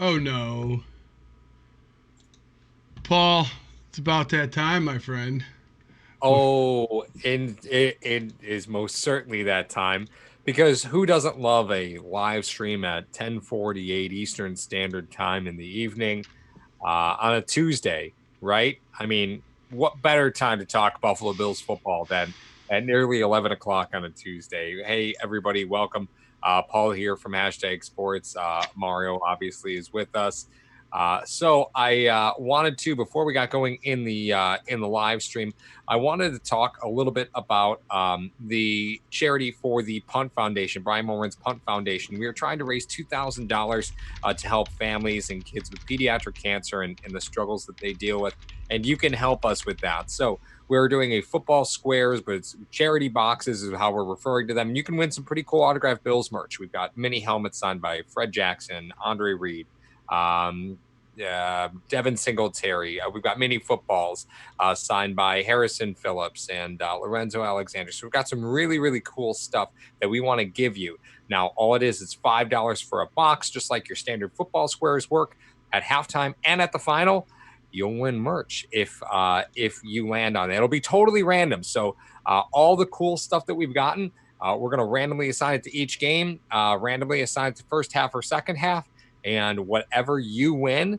Oh no. Paul, it's about that time, my friend. Oh, and it is most certainly that time because who doesn't love a live stream at 10:48 Eastern Standard Time in the evening on a Tuesday, right? I mean, what better time to talk Buffalo Bills football than at nearly 11 o'clock on a Tuesday? Hey, everybody, welcome. Paul here from Hashtag Sports. Mario obviously is with us. So I wanted to, before we got going in the live stream, I wanted to talk a little bit about the charity for the Punt Foundation, Brian Moran's Punt Foundation. We are trying to raise $2,000 to help families and kids with pediatric cancer and the struggles that they deal with. And you can help us with that. So we're doing a football squares, but it's charity boxes is how we're referring to them. And you can win some pretty cool autographed Bills merch. We've got mini helmets signed by Fred Jackson, Andre Reed, um, Devin Singletary. We've got mini footballs signed by Harrison Phillips and Lorenzo Alexander. So we've got some really, really cool stuff that we want to give you. Now, all it is, it's $5 for a box, just like your standard football squares work. At halftime and at the final, you'll win merch if you land on it. It'll be totally random. So all the cool stuff that we've gotten, we're going to randomly assign it to each game, randomly assign it to first half or second half, and whatever you win,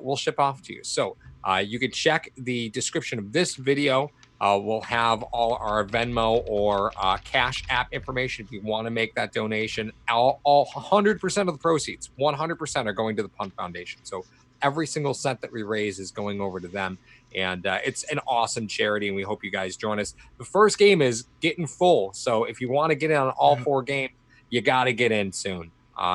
we'll ship off to you. So you can check the description of this video. We'll have all our Venmo or Cash App information if you want to make that donation. All 100% of the proceeds, 100% are going to the Punt Foundation. So every single cent that we raise is going over to them. And it's an awesome charity, and we hope you guys join us. The first game is getting full. So if you want to get in on all four games, you got to get in soon.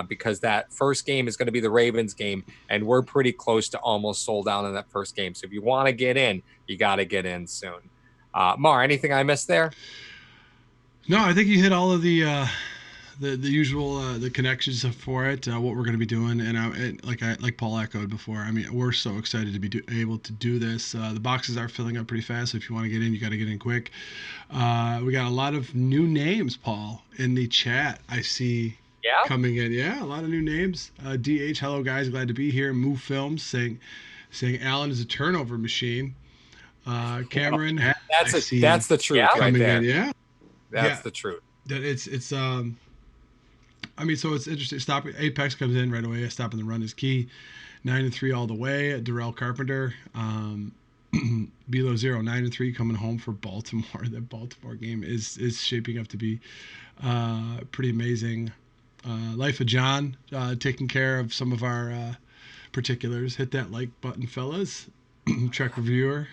Because that first game is going to be the Ravens game, and we're pretty close to almost sold out in that first game. So if you want to get in, you got to get in soon. Mar, anything I missed there? No, I think you hit all of the usual the connections for it. What we're going to be doing, and like Paul echoed before. I mean, we're so excited to be able to do this. The boxes are filling up pretty fast. So if you want to get in, you got to get in quick. We got a lot of new names, Paul, in the chat. I see Yeah. coming in. Yeah, a lot of new names. DH, hello guys, glad to be here. Move Films saying Allen is a turnover machine. Cameron, I see That's the truth right coming in. there. Yeah, That's yeah. the truth. That it's I mean, so it's interesting. Stop Apex comes in right away. Stopping the run is key. 9-3 all the way. Darrell Carpenter, Below 9-3 coming home for Baltimore. That Baltimore game is shaping up to be pretty amazing. Life of John, taking care of some of our particulars. Hit that like button, fellas. Trek reviewer.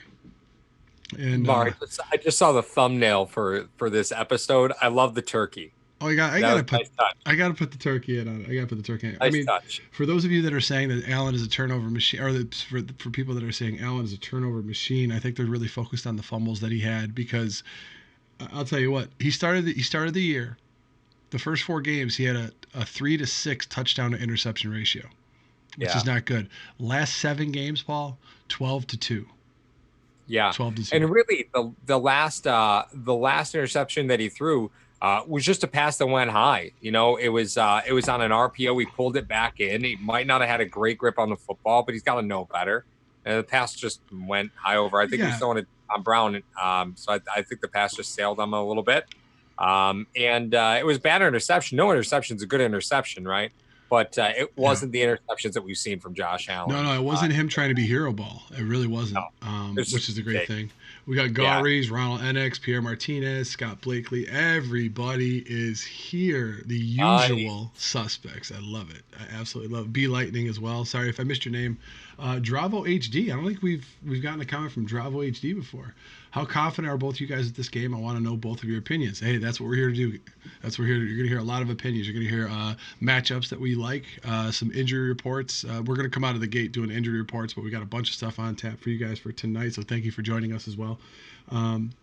And Mar, I just saw the thumbnail for this episode. I love the turkey. oh, I That gotta was a put nice touch. I gotta put the turkey in on it. I gotta put the turkey in. I Nice mean, touch. for those of you that are saying that Allen is a turnover machine, or that for people that are saying Allen is a turnover machine, I think they're really focused on the fumbles that he had because I'll tell you what, he started the year. The first four games, he had a 3-6 touchdown to interception ratio, which Yeah. is not good. Last 7 games, Paul, 12-2, Yeah. 12-2. And really the last interception that he threw was just a pass that went high. You know, it was on an RPO. We pulled it back in. He might not have had a great grip on the football, but he's got to know better. And the pass just went high over. I think he was Yeah, throwing it on Brown. So I think the pass just sailed on him a little bit. And it was bad interception. No interception is a good interception, right? But it yeah. wasn't the interceptions that we've seen from Josh No, Allen. no, it wasn't him trying to be hero ball. It really No, wasn't, it's just which is the a great mistake. thing. We got Yeah. Garies, Ronald Enix, Pierre Martinez, Scott Blakely. Everybody is here. The I usual suspects. I love it. I absolutely love it. B Lightning as well. Sorry if I missed your name. Dravo HD. I don't think we've gotten a comment from Dravo HD before. How confident are both you guys at this game? I want to know both of your opinions. Hey, that's what we're here to do. That's what we're here to. You're going to hear a lot of opinions. You're going to hear matchups that we like, some injury reports. We're going to come out of the gate doing injury reports, but we got a bunch of stuff on tap for you guys for tonight. So thank you for joining us as well.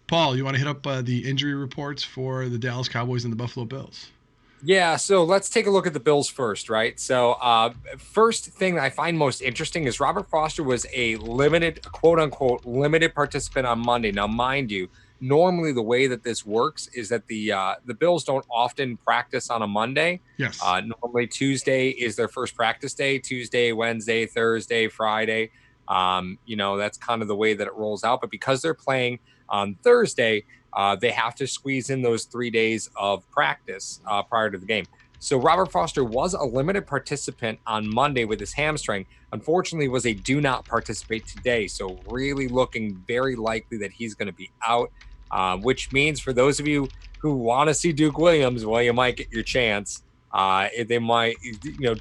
Paul, you want to hit up the injury reports for the Dallas Cowboys and the Buffalo Bills? Yeah, so let's take a look at the Bills first, right? So, first thing that I find most interesting is Robert Foster was a limited, quote unquote, limited participant on Monday. Now, mind you, normally the way that this works is that the Bills don't often practice on a Monday. Yes. Normally Tuesday is their first practice day. Tuesday, Wednesday, Thursday, Friday. That's kind of the way that it rolls out. But because they're playing on Thursday, they have to squeeze in those 3 days of practice prior to the game. So Robert Foster was a limited participant on Monday with his hamstring. Unfortunately, was a do not participate today. So really looking very likely that he's going to be out, which means for those of you who want to see Duke Williams, well, you might get your chance. They might,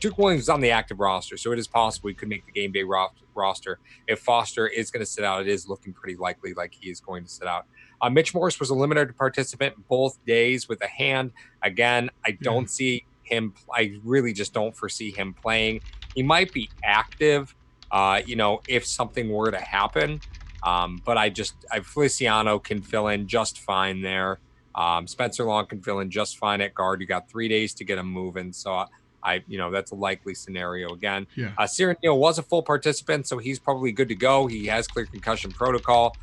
Duke Williams is on the active roster, so it is possible he could make the game day roster. If Foster is going to sit out, it is looking pretty likely like he is going to sit out. Mitch Morse was a limited participant both days with a hand. Again, I don't see him. I really just don't foresee him playing. He might be active, if something were to happen. But Feliciano can fill in just fine there. Spencer Long can fill in just fine at guard. You got 3 days to get him moving. So that's a likely scenario again. Yeah. Cyril Neal was a full participant, so he's probably good to go. He has clear concussion protocol.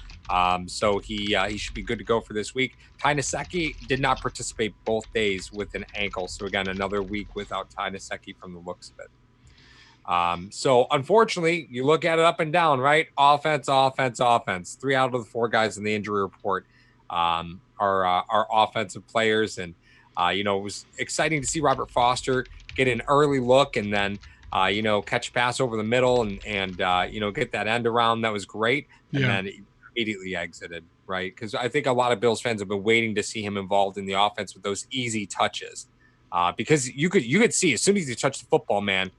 So he should be good to go for this week. Ty Nsekhe did not participate both days with an ankle. So again, another week without Ty Nsekhe from the looks of it. So unfortunately, you look at it up and down, right? Offense. 3 out of the 4 guys in the injury report are offensive players. And, it was exciting to see Robert Foster get an early look and then, catch a pass over the middle and get that end around. That was great. And then immediately exited, right? Because I think a lot of Bills fans have been waiting to see him involved in the offense with those easy touches. Because you could see as soon as he touched the football, man,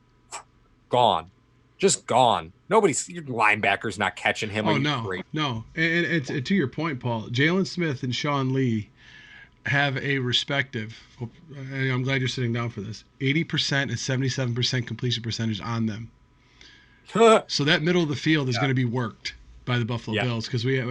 gone. Just gone. Nobody's your linebacker's not catching him. Oh no. And it's to your point, Paul. Jalen Smith and Sean Lee have a respective. I'm glad you're sitting down for this. 80% and 77% completion percentage on them. So that middle of the field is going to be worked by the Buffalo Bills because we have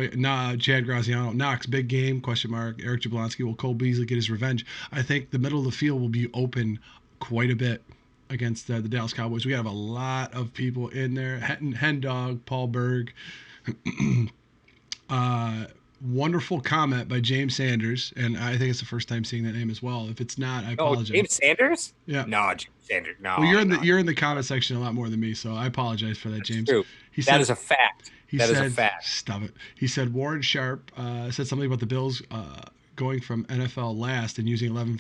Chad Graziano, Knox, big game, question mark. Eric Jablonski, will Cole Beasley get his revenge? I think the middle of the field will be open quite a bit against the Dallas Cowboys. We have a lot of people in there. Hen Dog, Paul Berg. Wonderful comment by James Sanders, and I think it's the first time seeing that name as well. If it's not, I apologize. James Sanders? Yeah. No, James Sanders. No. Well, you're in the comment section a lot more than me, so I apologize for that, That's James. true. That is a fact. That is a fact. Stop it. He said Warren Sharp said something about the Bills going from NFL last and using 11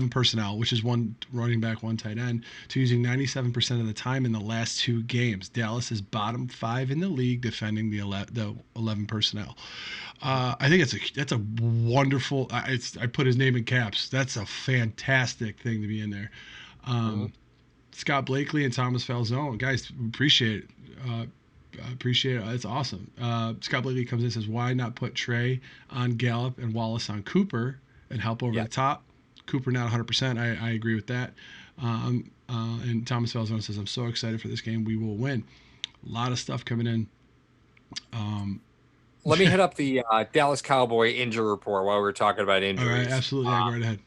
personnel, which is one running back, one tight end, to using 97% of the time in the last 2 games. Dallas is bottom 5 in the league defending the 11 personnel. I think that's a wonderful. I put his name in caps. That's a fantastic thing to be in there. Scott Blakely and Thomas Falzone, guys, appreciate it. Appreciate it. It's awesome. Scott Blakely comes in and says, why not put Trey on Gallup and Wallace on Cooper and help over the top? Cooper not 100%. I agree with that. And Thomas Falzone says, I'm so excited for this game. We will win. A lot of stuff coming in. Let me hit up the Dallas Cowboy injury report while we're talking about injuries. All right, absolutely. Go right ahead.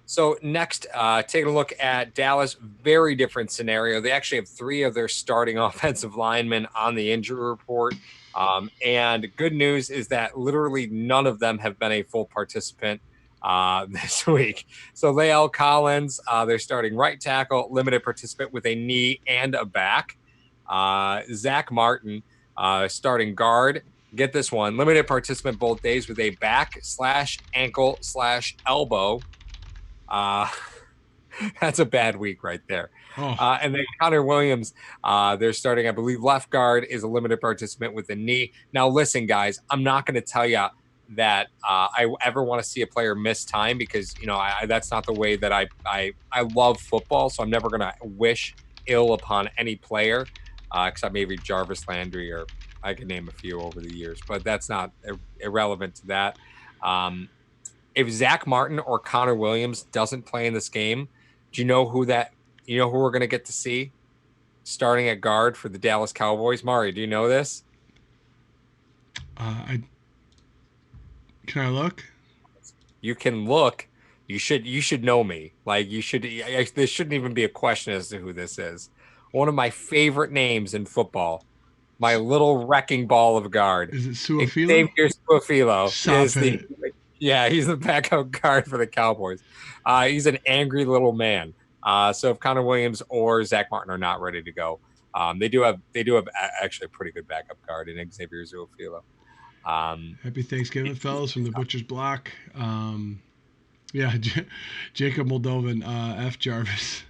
So next, taking a look at Dallas, very different scenario. They actually have 3 of their starting offensive linemen on the injury report. And good news is that literally none of them have been a full participant this week. So Lael Collins, they're starting right tackle, limited participant with a knee and a back. Zach Martin, starting guard. Get this one, limited participant both days with a back/ankle/elbow. That's a bad week right there. And then Connor Williams, they're starting, I believe, left guard, is a limited participant with a knee. Now, listen, guys, I'm not going to tell you that I ever want to see a player miss time because, that's not the way that I love football. So I'm never going to wish ill upon any player, except maybe Jarvis Landry, or I could name a few over the years, but that's not irrelevant to that. If Zach Martin or Connor Williams doesn't play in this game, do you know who we're going to get to see starting at guard for the Dallas Cowboys? Mari, do you know this? Can I look? You can look. You should know me. Like you should. There shouldn't even be a question as to who this is. One of my favorite names in football, my little wrecking ball of guard. Is it Suafilo? Xavier Suafilo Stop is the it. yeah, he's the backup guard for the Cowboys. He's an angry little man. So if Connor Williams or Zach Martin are not ready to go, they do have actually a pretty good backup guard in Xavier Suafilo. Um, Happy Thanksgiving, fellas, from the Butcher's Block. Yeah, Jacob Moldovan, F. Jarvis.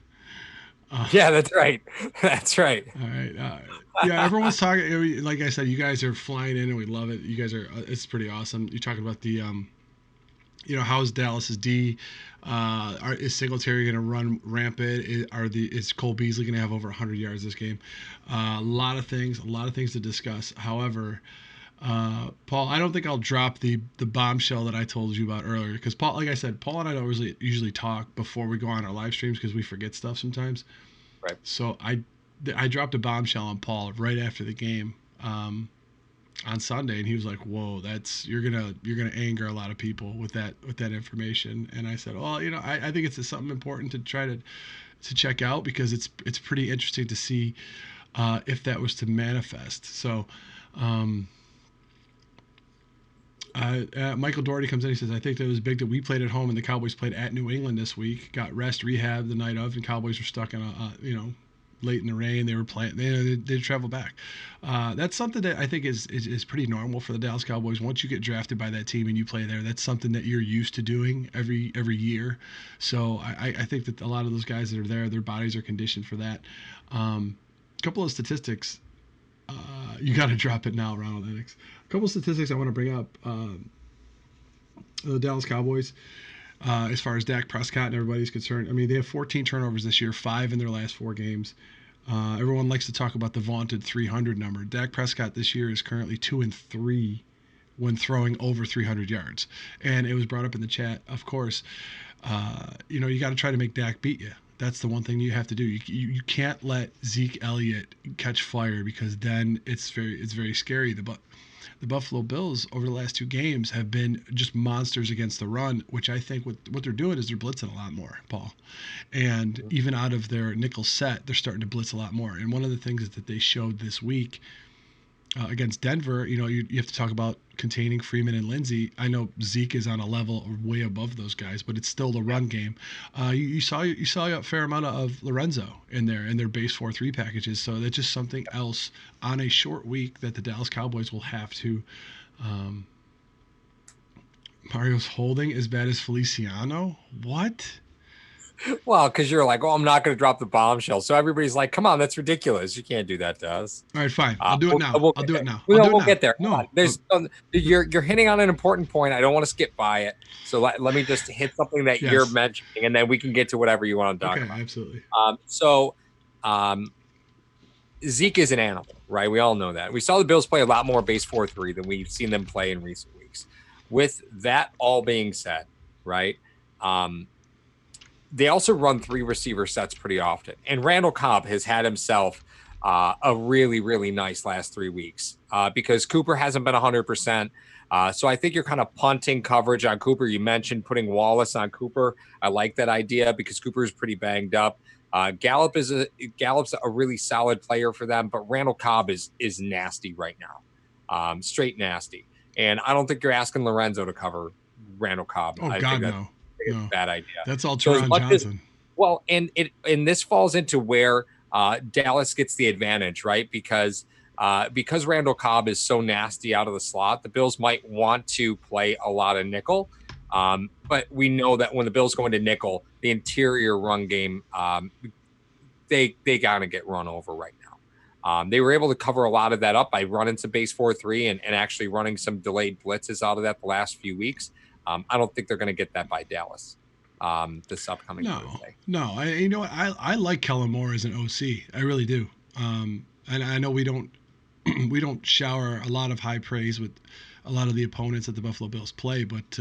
yeah, that's right. That's right. All right. Yeah, everyone's talking. Like I said, you guys are flying in, and we love it. You guys are. It's pretty awesome. You're talking about the, how's Dallas's D? Is Singletary going to run rampant? Is Cole Beasley going to have over 100 yards this game? A lot of things to discuss. However, Paul, I don't think I'll drop the bombshell that I told you about earlier because Paul, like I said, Paul and I don't usually talk before we go on our live streams because we forget stuff sometimes. Right. So I dropped a bombshell on Paul right after the game on Sunday, and he was like, "Whoa, that's you're gonna anger a lot of people with that information." And I said, "Well, I think it's something important to try to check out because it's pretty interesting to see if that was to manifest." So. Michael Doherty comes in. He says, "I think that it was big that we played at home and the Cowboys played at New England this week. Got rest, rehab the night of, and Cowboys were stuck in late in the rain. They were playing. They travel back. That's something that I think is pretty normal for the Dallas Cowboys. Once you get drafted by that team and you play there, that's something that you're used to doing every year. So I think that a lot of those guys that are there, their bodies are conditioned for that. A couple of statistics. You got to drop it now, Ronald Enix. A couple of statistics I want to bring up. The Dallas Cowboys, as far as Dak Prescott and everybody's concerned. I mean, they have 14 turnovers this year, 5 in their last 4 games. Everyone likes to talk about the vaunted 300 number. Dak Prescott this year is currently 2-3 when throwing over 300 yards. And it was brought up in the chat, of course. You got to try to make Dak beat you. That's the one thing you have to do. You can't let Zeke Elliott catch fire because then it's very scary. The Buffalo Bills over the last 2 games have been just monsters against the run, which I think what they're doing is they're blitzing a lot more, Paul. And even out of their nickel set, they're starting to blitz a lot more. And one of the things that they showed this week against Denver, you have to talk about containing Freeman and Lindsey. I know Zeke is on a level way above those guys, but it's still the run game. You saw a fair amount of Lorenzo in their base 4-3 packages. So that's just something else on a short week that the Dallas Cowboys will have to. Um, Mario's holding as bad as Feliciano. What? Well, because you're like, oh, I'm not going to drop the bombshell. So everybody's like, come on, that's ridiculous. You can't do that to us. All right, fine. I'll do it now. I'll do it now. We'll get there. No, There's you're hitting on an important point. I don't want to skip by it. So let me just hit something that Yes. you're mentioning, and then we can get to whatever you want to talk about. Absolutely. Zeke is an animal, right? We all know that. We saw the Bills play a lot more base 4-3 than we've seen them play in recent weeks. With that all being said, right? They also run 3 receiver sets pretty often. And Randall Cobb has had himself a really, really nice last 3 weeks because Cooper hasn't been 100%. So I think you're kind of punting coverage on Cooper. You mentioned putting Wallace on Cooper. I like that idea because Cooper is pretty banged up. Gallup's a really solid player for them, but Randall Cobb is nasty right now, straight nasty. And I don't think you're asking Lorenzo to cover Randall Cobb. Oh, I God, think no. It's a bad idea. That's all Teron Johnson. And this falls into where Dallas gets the advantage, right? Because Randall Cobb is so nasty out of the slot, the Bills might want to play a lot of nickel. But we know that when the Bills go into nickel, the interior run game, they gotta get run over right now. They were able to cover a lot of that up by running some base 4-3 and actually running some delayed blitzes out of that the last few weeks. I don't think they're going to get that by Dallas this upcoming Thursday. No. I like Kellen Moore as an OC. I really do. And I know we don't shower a lot of high praise with a lot of the opponents that the Buffalo Bills play, but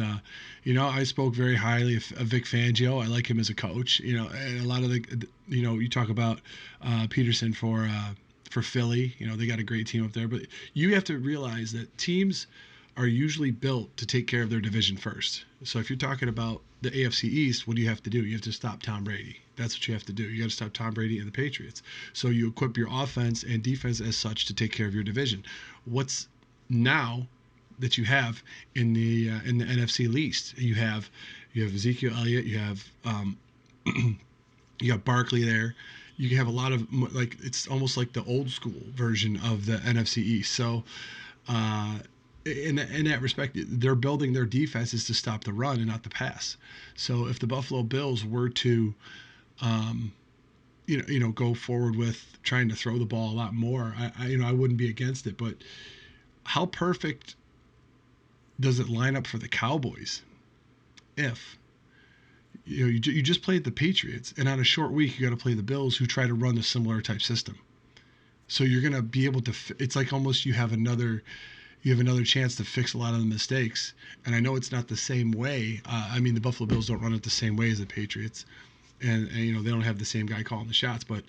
I spoke very highly of Vic Fangio. I like him as a coach. And a lot of the you talk about Peterson for Philly. They got a great team up there, but you have to realize that teams are usually built to take care of their division first. So if you're talking about the AFC East, what do you have to do? You have to stop Tom Brady. That's what you have to do. You got to stop Tom Brady and the Patriots. So you equip your offense and defense as such to take care of your division. What's now that you have in the NFC East? You have Ezekiel Elliott. You have Barkley there. You have a lot of, like, it's almost like the old school version of the NFC East. So uh, in that respect, they're building their defenses to stop the run and not the pass. So if the Buffalo Bills were to, um, go forward with trying to throw the ball a lot more, I wouldn't be against it. But how perfect does it line up for the Cowboys if you just played the Patriots, and on a short week you got to play the Bills, who try to run a similar type system. So you're gonna be able to. It's like almost you have another chance to fix a lot of the mistakes. And I know it's not the same way. I mean, the Buffalo Bills don't run it the same way as the Patriots, and they don't have the same guy calling the shots. But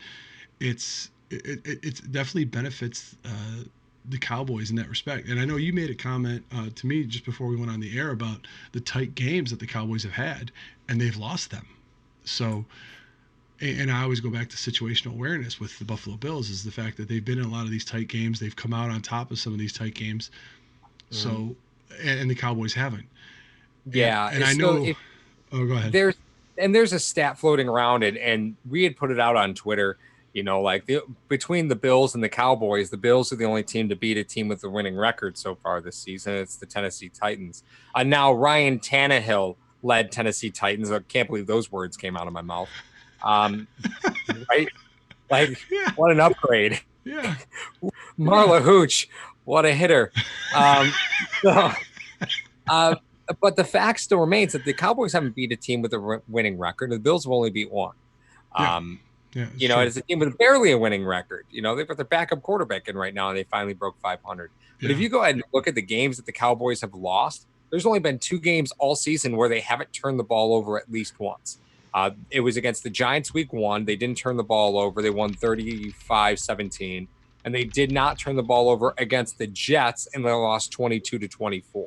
it's definitely benefits the Cowboys in that respect. And I know you made a comment to me just before we went on the air about the tight games that the Cowboys have had, and they've lost them. So, and I always go back to situational awareness with the Buffalo Bills, is the fact that they've been in a lot of these tight games. They've come out on top of some of these tight games. Mhm. So, and the Cowboys haven't. And Yeah. and I So know. Oh, go ahead. there's there's a stat floating around, and we had put it out on Twitter. Like between the Bills and the Cowboys, the Bills are the only team to beat a team with a winning record so far this season. It's the Tennessee Titans. Now Ryan Tannehill led Tennessee Titans. I can't believe those words came out of my mouth. Um, right? Like, Yeah, what an upgrade. yeah, yeah, Marla Hooch, what a hitter. Um, so, uh, but the fact still remains that the Cowboys haven't beat a team with a winning record. The Bills have only beat one. yeah, Um, yeah. It's true. it's a team with barely a winning record. They've got their backup quarterback in right now, and they finally broke 500. But if Yeah, you go ahead and look at the games that the Cowboys have lost, there's only been 2 games all season where they haven't turned the ball over at least once. It was against the Giants week 1. They didn't turn the ball over. They won 35-17. And they did not turn the ball over against the Jets, and they lost 22-24.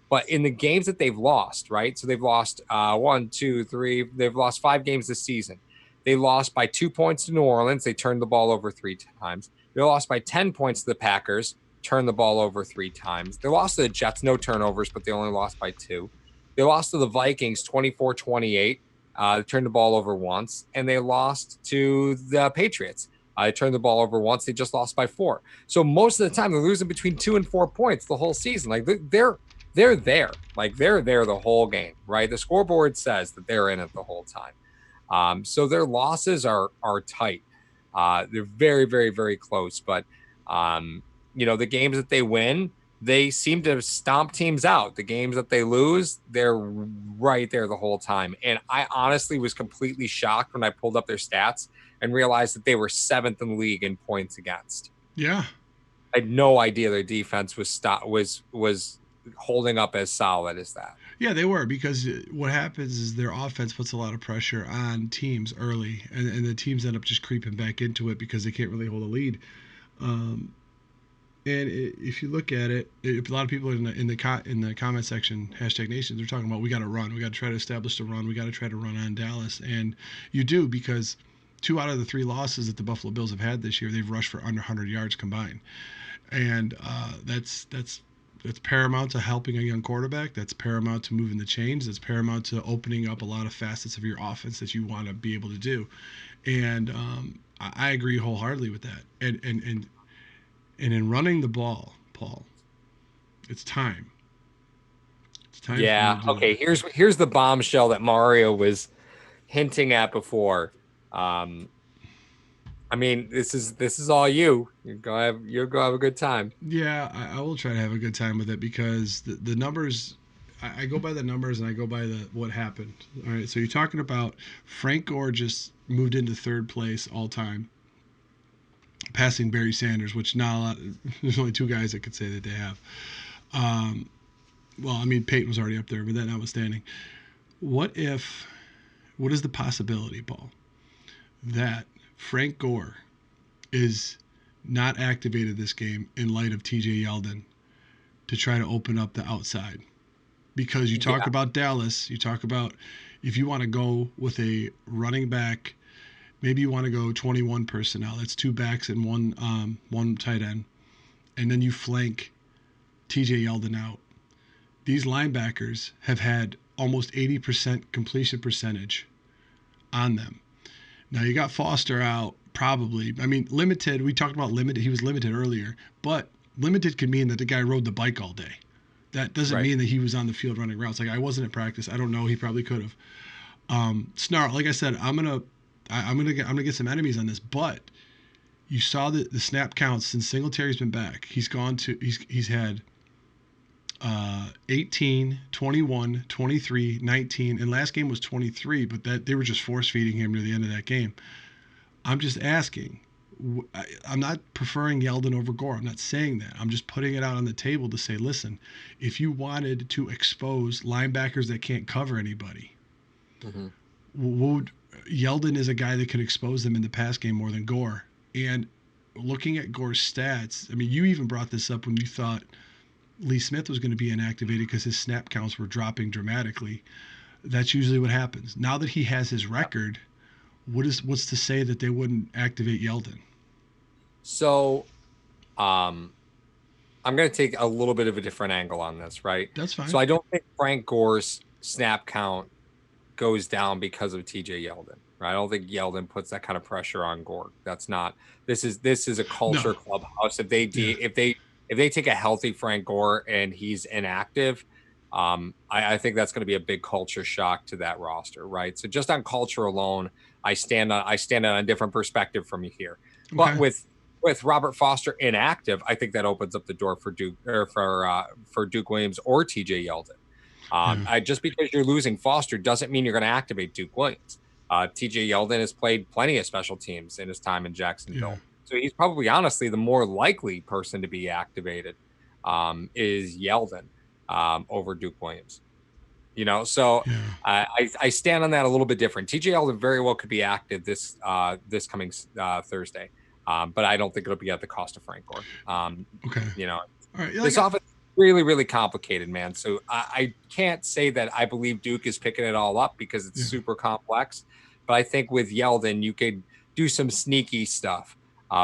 But in the games that they've lost, right? So they've lost one, two, three. They've lost 5 games this season. They lost by 2 points to New Orleans. They turned the ball over 3 times. They lost by 10 points to the Packers, turned the ball over 3 times. They lost to the Jets, no turnovers, but they only lost by 2. They lost to the Vikings 24-28. They turned the ball over once. And they lost to the Patriots. They turned the ball over once. They just lost by 4. So most of the time, they're losing between 2 and 4 points the whole season. Like, they're there. Like, they're there the whole game, right? The scoreboard says that they're in it the whole time. So their losses are tight. They're very, very, very close. But the games that they win, they seem to stomp teams out. The games that they lose, they're right there the whole time. And I honestly was completely shocked when I pulled up their stats and realized that they were 7th in the league in points against. yeah, I had no idea their defense was holding up as solid as that. yeah. They were, because what happens is their offense puts a lot of pressure on teams early, and the teams end up just creeping back into it because they can't really hold a lead. Um, And if you look at it, a lot of people in the comment section, hashtag nations, they're talking about, we got to run, we got to try to establish the run, we got to try to run on Dallas, and you do, because 2 out of the 3 losses that the Buffalo Bills have had this year, they've rushed for under 100 yards combined, and that's paramount to helping a young quarterback. That's paramount to moving the chains. That's paramount to opening up a lot of facets of your offense that you want to be able to do. And I agree wholeheartedly with that. And in running the ball, Paul, it's time. It's time for you Yeah. to do Okay. that. Here's the bombshell that Mario was hinting at before. Um, I mean, this is all you. You'll go have a good time. Yeah, I will try to have a good time with it, because the numbers. I go by the numbers, and I go by the what happened. All right, so you're talking about Frank Gore just moved into third place all time, passing Barry Sanders, which not a lot. There's only 2 guys that could say that they have. Um, well, I mean, Peyton was already up there, but that notwithstanding, what if? What is the possibility, Paul, that Frank Gore is not activated this game in light of TJ Yeldon to try to open up the outside. Because you talk Yeah, about Dallas, you talk about if you want to go with a running back, maybe you want to go 21 personnel. That's two backs and one tight end, and then you flank T.J. Yeldon out. These linebackers have had almost 80% completion percentage on them. Now you got Foster out, probably. I mean, limited. We talked about limited. He was limited earlier, but limited could mean that the guy rode the bike all day. That doesn't right. mean that he was on the field running routes. Like I wasn't at practice. I don't know. He probably could have. Snarl. Like I said, I'm gonna get some enemies on this. But you saw the snap counts since Singletary's been back. He's had 18, 21, 23, 19, and last game was 23. But that they were just force feeding him near the end of that game. I'm just asking. I'm not preferring Yeldon over Gore. I'm not saying that. I'm just putting it out on the table to say, listen, if you wanted to expose linebackers that can't cover anybody, Hmm. would Yeldon is a guy that can expose them in the pass game more than Gore. And looking at Gore's stats, I mean, you even brought this up when you thought Lee Smith was going to be inactivated because his snap counts were dropping dramatically. That's usually what happens. Now that he has his record, what's to say that they wouldn't activate Yeldon? So, um, I'm going to take a little bit of a different angle on this, right? That's So fine. I don't think Frank Gore's snap count goes down because of TJ Yeldon. Right? I don't think Yeldon puts that kind of pressure on Gore. That's not. This is a No. culture clubhouse. If they Yeah. if they take a healthy Frank Gore and he's inactive, I think that's going to be a big culture shock to that roster. Right? So just on culture alone, I stand on a different perspective from you here. But Okay. with Robert Foster inactive, I think that opens up the door for Duke Williams or TJ Yeldon. Yeah. Just because you're losing Foster doesn't mean you're going to activate Duke Williams. TJ Yeldon has played plenty of special teams in his time in Yeah. Jacksonville. So he's probably honestly the more likely person to be activated is Yeldon over Duke Williams. So Yeah. I stand on that a little bit different. TJ Yeldon very well could be active this coming Thursday, but I don't think it'll be at the cost of Frank Gore. Okay. You know, All right. Like this offense is really, really complicated, man. So I can't say that I believe Duke is picking it all up because it's yeah. super complex. But I think with Yeldon, you could do some sneaky stuff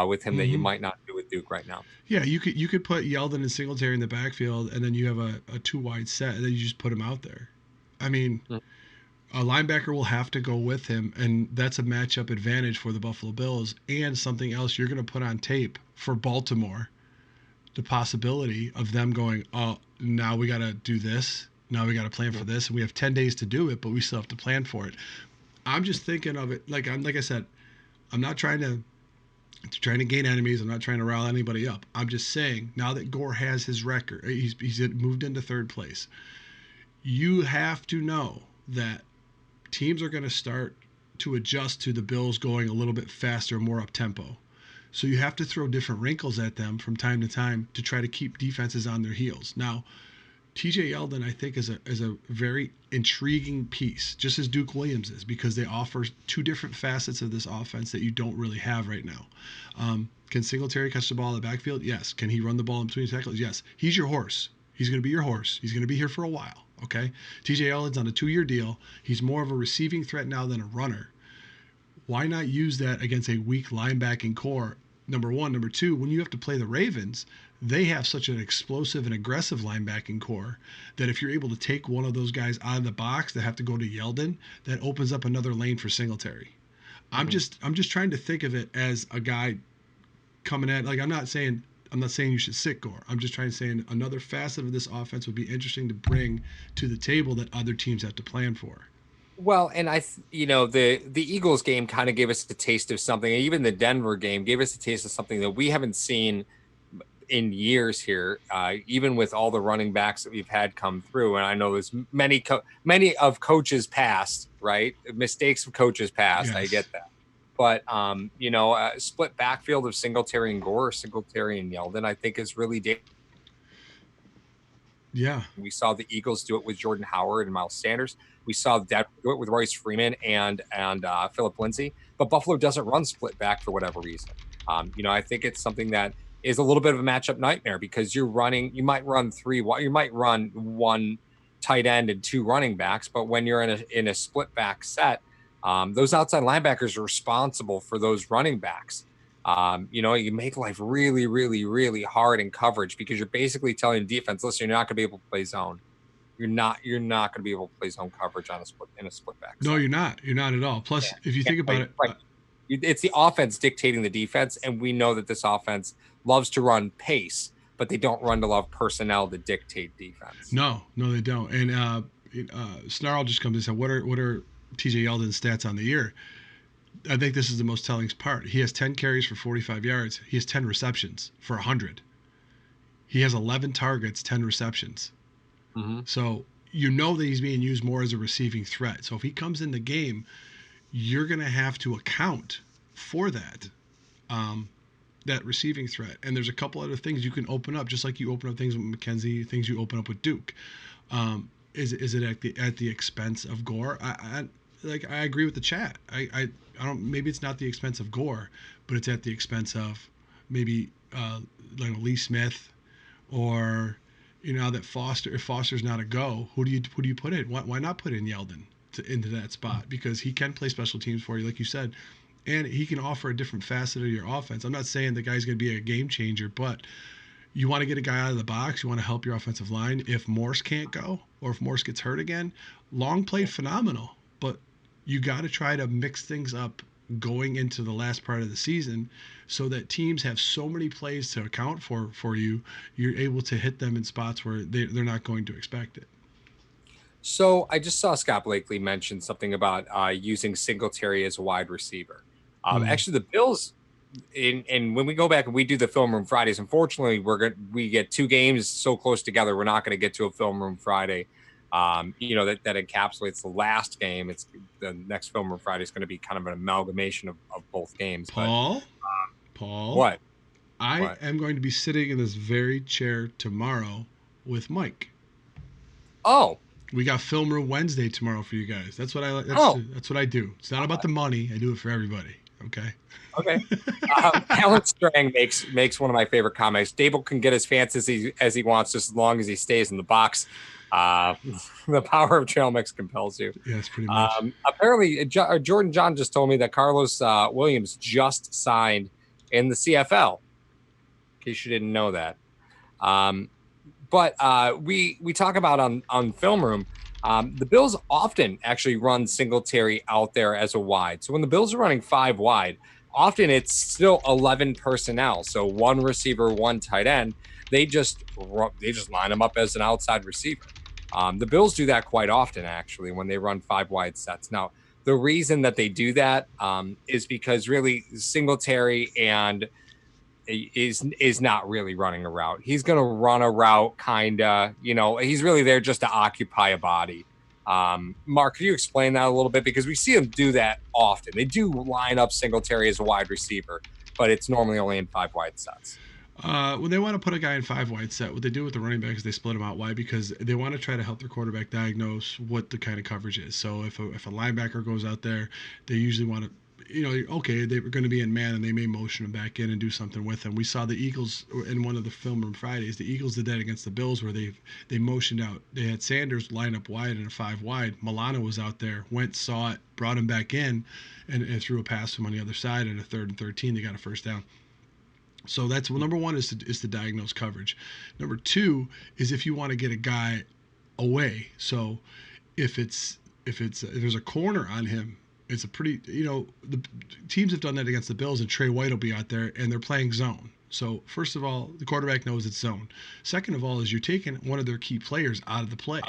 with him that you Mm-hmm. might not do with Duke right now. Yeah. You could put Yeldon and Singletary in the backfield, and then you have a two wide set, and then you just put him out there. I mean, Mm. a linebacker will have to go with him, and that's a matchup advantage for the Buffalo Bills. And something else you're going to put on tape for Baltimore, the possibility of them going, oh, now we got to do this. Now we got to plan for this, and we have 10 days to do it, but we still have to plan for it. I'm just thinking of it like I said, I'm not trying to gain enemies. I'm not trying to rile anybody up. I'm just saying now that Gore has his record, he's moved into third place. You have to know that teams are going to start to adjust to the Bills going a little bit faster, more up tempo. So you have to throw different wrinkles at them from time to time to try to keep defenses on their heels. Now, TJ Yeldon, I think, is a very intriguing piece, just as Duke Williams is, because they offer two different facets of this offense that you don't really have right now. Can Singletary catch the ball in the backfield? Yes. Can he run the ball in between tackles? Yes. He's your horse. He's going to be your horse. He's going to be here for a while. Okay. TJ Yeldon's on a 2-year deal. He's more of a receiving threat now than a runner. Why not use that against a weak linebacking core? Number one. Number two, when you have to play the Ravens, they have such an explosive and aggressive linebacking core that if you're able to take one of those guys out of the box that have to go to Yeldon, that opens up another lane for Singletary. Mm-hmm. I'm just trying to think of it as a guy coming at, like, I'm not saying you should sit Gore. I'm just trying to say another facet of this offense would be interesting to bring to the table that other teams have to plan for. Well, and the Eagles game kind of gave us a taste of something. Even the Denver game gave us a taste of something that we haven't seen in years here, even with all the running backs that we've had come through. And I know there's many of coaches past, right? Mistakes of coaches past. I Yes. get that. But split backfield of Singletary and Gore, or Singletary and Yeldon, I think is really dangerous. Yeah. We saw the Eagles do it with Jordan Howard and Miles Sanders. We saw Denver do it with Royce Freeman and Philip Lindsay. But Buffalo doesn't run split back for whatever reason. I think it's something that is a little bit of a matchup nightmare because you might run you might run one tight end and two running backs, but when you're in a split back set, those outside linebackers are responsible for those running backs. You make life really, really, really hard in coverage because you're basically telling the defense, listen, you're not going to be able to play zone. You're not going to be able to play zone coverage in a split back No, set. you're not. You're not at all. Plus, if you Can't think about play, it, right. It's the offense dictating the defense, and we know that this offense loves to run pace, but they don't run to love personnel to dictate defense. no, they don't. And Snarl just comes and said, "What are TJ Yeldon's stats on the year?" I think this is the most telling part. He has 10 carries for 45 yards. He has 10 receptions for 100. He has 11 targets, 10 receptions. Mm-hmm. So you know that he's being used more as a receiving threat. So if he comes in the game, you're going to have to account for that receiving threat. And there's a couple other things you can open up, just like you open up things with McKenzie, things you open up with Duke. Is it at the expense of Gore? I agree with the chat. I don't. Maybe it's not the expense of Gore, but it's at the expense of maybe like Lee Smith, or that Foster. If Foster's not a go, who do you put in? Why not put in Yeldon into that spot? Because he can play special teams for you, like you said, and he can offer a different facet of your offense. I'm not saying the guy's going to be a game changer, but you want to get a guy out of the box. You want to help your offensive line. If Morse can't go, or if Morse gets hurt again, Long played phenomenal, but you got to try to mix things up going into the last part of the season, so that teams have so many plays to account for you. You're able to hit them in spots where they're not going to expect it. So I just saw Scott Blakely mention something about using Singletary as a wide receiver. Actually, the Bills, and when we go back and we do the film room Fridays, unfortunately, we get two games so close together. We're not going to get to a film room Friday. That encapsulates the last game. It's the next film room Friday is going to be kind of an amalgamation of both games. But Paul, what? I am going to be sitting in this very chair tomorrow with Mike. Oh, we got film room Wednesday tomorrow for you guys. That's what I. That's what I do. It's not about the money. I do it for everybody. Okay. Okay. Alan Strang makes one of my favorite comments. Dable can get as fancy as he wants, just as long as he stays in the box. The power of trail mix compels you. Yes, pretty much. Apparently, Jordan John just told me that Carlos Williams just signed in the CFL. In case you didn't know that. But we talk about on film room. The Bills often actually run Singletary out there as a wide. So when the Bills are running 5 wide, often it's still 11 personnel. So one receiver, one tight end. They just line them up as an outside receiver. The Bills do that quite often, actually, when they run 5 wide sets. Now, the reason that they do that is because really Singletary is not really running a route. He's going to run a route, he's really there just to occupy a body. Mark, can you explain that a little bit? Because we see him do that often. They do line up Singletary as a wide receiver, but it's normally only in 5 wide sets. When they want to put a guy in 5 wide set, what they do with the running back is they split them out wide, because they want to try to help their quarterback diagnose what the kind of coverage is. So if a linebacker goes out there, they usually want to, okay, they were going to be in man and they may motion him back in and do something with him. We saw the Eagles in one of the film room Fridays. The Eagles did that against the Bills, where they motioned out. They had Sanders line up wide in a 5 wide. Milano was out there, went, saw it, brought him back in, and threw a pass to him on the other side. And a 3rd and 13, they got a first down. So that's number one, is to diagnose coverage. Number 2 is if you want to get a guy away. So if there's a corner on him, it's a pretty, the teams have done that against the Bills, and Trey White will be out there and they're playing zone. So first of all, the quarterback knows it's zone. Second of all, is you're taking one of their key players out of the play.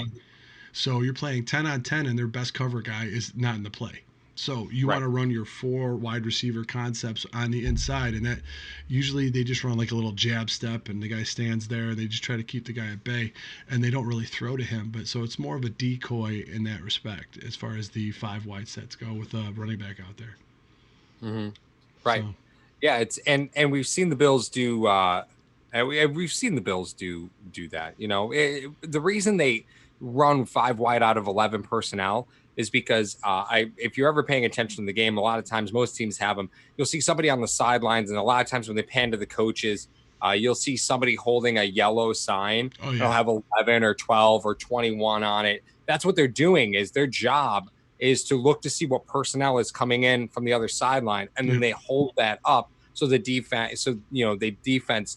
So you're playing 10 on 10 and their best cover guy is not in the play. So you want to run your 4 wide receiver concepts on the inside, and that usually they just run like a little jab step, and the guy stands there. They just try to keep the guy at bay, and they don't really throw to him. But so it's more of a decoy in that respect, as far as the 5 wide sets go, with a running back out there. Mm-hmm. Right. So. Yeah. It's and we've seen the Bills do. We've seen the Bills do that. The reason they run 5 wide out of 11 personnel is because if you're ever paying attention to the game, a lot of times most teams have them. You'll see somebody on the sidelines, and a lot of times when they pan to the coaches, You'll see somebody holding a yellow sign. Oh It'll yeah. have 11 or 12 or 21 on it. That's what they're doing. Is their job is to look to see what personnel is coming in from the other sideline, and then Yep. they hold that up so the defense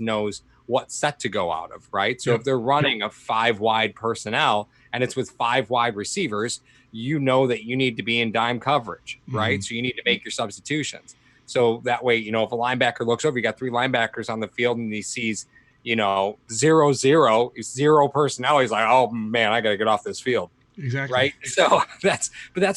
knows what set to go out of, right? So Yep. if they're running a 5 wide personnel and it's with 5 wide receivers, you know that you need to be in dime coverage, Hmm. right? So you need to make your substitutions. So that way, if a linebacker looks over, you got 3 linebackers on the field and he sees, 0-0 personnel. He's like, oh man, I got to get off this field. Exactly. Right. So that's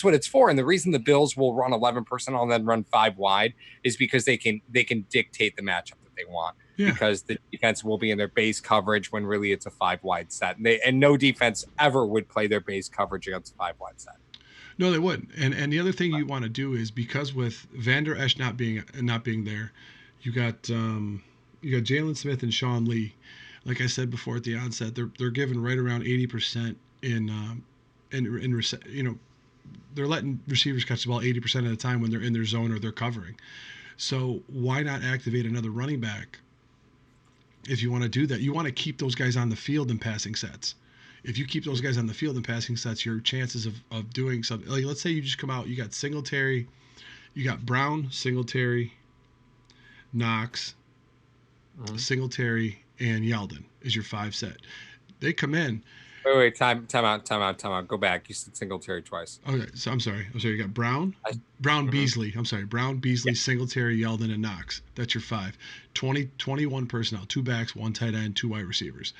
what it's for. And the reason the Bills will run 11 personnel and then run 5 wide is because they can dictate the matchup that they want, Yeah. because the defense will be in their base coverage when really it's a 5 wide set. And no defense ever would play their base coverage against a 5 wide set. No, they wouldn't. And the other thing you want to do is, because with Vander Esch not being there, you got Jalen Smith and Sean Lee. Like I said before at the onset, they're given right around 80% in they're letting receivers catch the ball 80% of the time when they're in their zone or they're covering. So why not activate another running back if you want to do that? You want to keep those guys on the field in passing sets. If you keep those guys on the field in passing sets, your chances of doing something, like let's say you just come out, you got Singletary, you got Brown, Singletary, Knox, Mm-hmm. Singletary, and Yeldon is your 5 set. They come in. Wait, time out. Go back. You said Singletary twice. Okay, so I'm sorry. You got Brown, Mhm. Beasley. I'm sorry, Brown, Beasley, Singletary, Yeldon, and Knox. That's your 5. 21 personnel, 2 backs, 1 tight end, 2 wide receivers.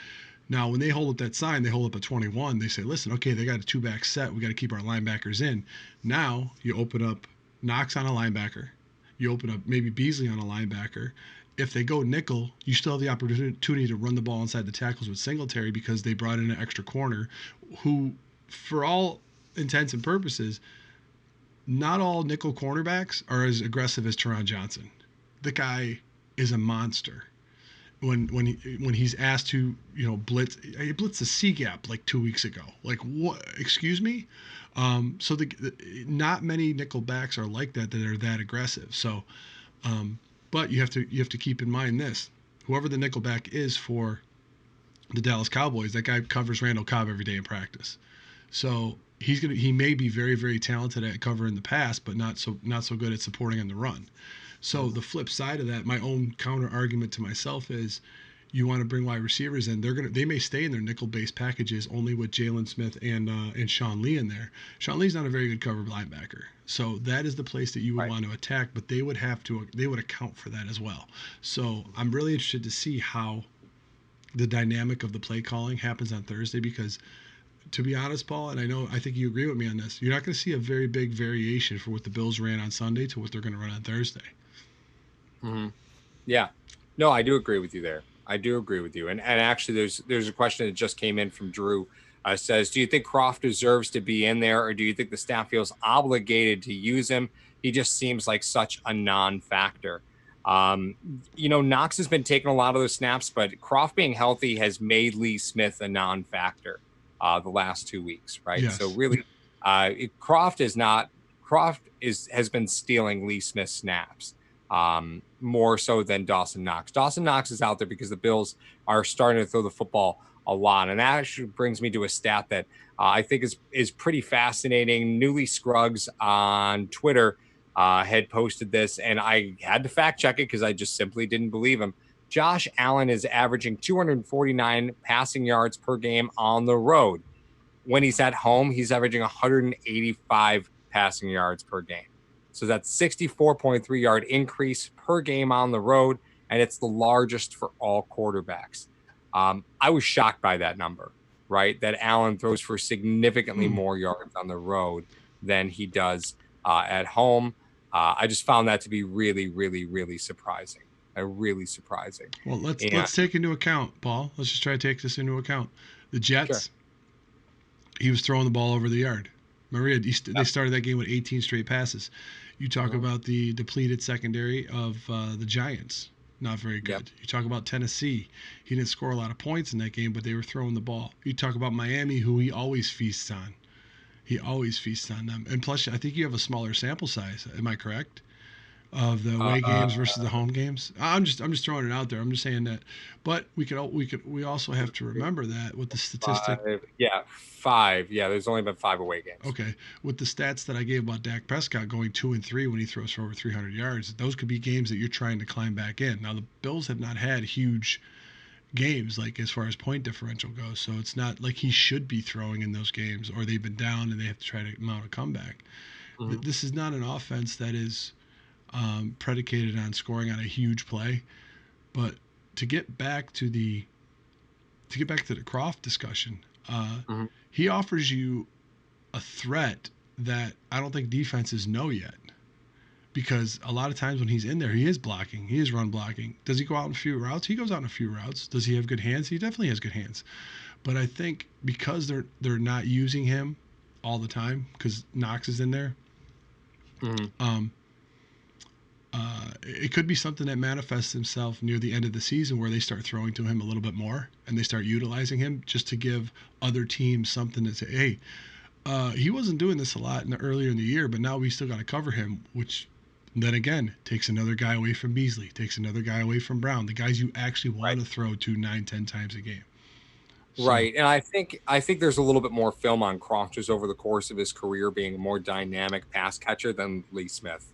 Now, when they hold up that sign, they hold up a 21. They say, listen, okay, they got a 2 back set. We got to keep our linebackers in. Now, you open up Knox on a linebacker. You open up maybe Beasley on a linebacker. If they go nickel, you still have the opportunity to run the ball inside the tackles with Singletary, because they brought in an extra corner who, for all intents and purposes, not all nickel cornerbacks are as aggressive as Teron Johnson. The guy is a monster. When he's asked to blitz, he blitzed the C gap like 2 weeks ago. Like, what? Excuse me. So not many nickel backs are like that are that aggressive. So, but you have to keep in mind this: whoever the nickel back is for the Dallas Cowboys, that guy covers Randall Cobb every day in practice. So he may be very, very talented at covering the pass, but not so good at supporting on the run. So the flip side of that, my own counter argument to myself is, you want to bring wide receivers in. They may stay in their nickel based packages only with Jalen Smith and Sean Lee in there. Sean Lee's not a very good cover linebacker, so that is the place that you would Right. want to attack. But they would account for that as well. So I'm really interested to see how the dynamic of the play calling happens on Thursday, because, to be honest, Paul, and I think you agree with me on this, you're not going to see a very big variation for what the Bills ran on Sunday to what they're going to run on Thursday. Mm-hmm. Yeah. No, I do agree with you there. I do agree with you. And actually, there's a question that just came in from Drew. Says, do you think Croft deserves to be in there, or do you think the staff feels obligated to use him? He just seems like such a non-factor. Knox has been taking a lot of those snaps, but Croft being healthy has made Lee Smith a non-factor the last 2 weeks, right? So Yes. really, Croft has been stealing Lee Smith snaps, more so than Dawson Knox. Dawson Knox is out there because the Bills are starting to throw the football a lot. And that actually brings me to a stat that I think is pretty fascinating. Newly Scruggs on Twitter had posted this, and I had to fact check it because I just simply didn't believe him. Josh Allen is averaging 249 passing yards per game on the road. When he's at home, he's averaging 185 passing yards per game. So that's 64.3 yard increase per game on the road, and it's the largest for all quarterbacks. I was shocked by that number, right? That Allen throws for significantly Hmm. more yards on the road than he does at home. I just found that to be really, really, really surprising. Really surprising. Well, let's And let's take into account, Paul. Let's just try to take this into account. The sure. Jets, he was throwing the ball over the yard. Maria, they Yep. started that game with 18 straight passes. You talk Mhm. about the depleted secondary of the Giants, not very Yep. good. You talk about Tennessee, he didn't score a lot of points in that game, but they were throwing the ball. You talk about Miami, who he always feasts on. He always feasts on them. And plus, I think you have a smaller sample size. Am I correct? of the away Uh, games versus the home games. I'm just throwing it out there. I'm just saying that, but we also have to remember that with the statistic. five, yeah, five. Yeah, there's only been five away games. Okay, with the stats that I gave about Dak Prescott going 2-3 when he throws for over 300 yards, those could be games that you're trying to climb back in. Now the Bills have not had huge games like as far as point differential goes, so it's not like he should be throwing in those games, or they've been down and they have to try to mount a comeback. Mhm. This is not an offense that is predicated on scoring on a huge play. But to get back to the Croft discussion, Mhm. he offers you a threat that I don't think defenses know yet. Because a lot of times when he's in there, he is blocking, he is run blocking. Does he go out in a few routes? He goes out in a few routes. Does he have good hands? He definitely has good hands. But I think because they're not using him all the time because Knox is in there, Mhm. um, it could be something that manifests himself near the end of the season where they start throwing to him a little bit more and they start utilizing him just to give other teams something to say, hey, he wasn't doing this a lot earlier in the year, but now we still got to cover him, which then again takes another guy away from Beasley, takes another guy away from Brown, the guys you actually Right. want to throw to 9, 10 times a game. So, Right. And I think there's a little bit more film on Crofters over the course of his career being a more dynamic pass catcher than Lee Smith.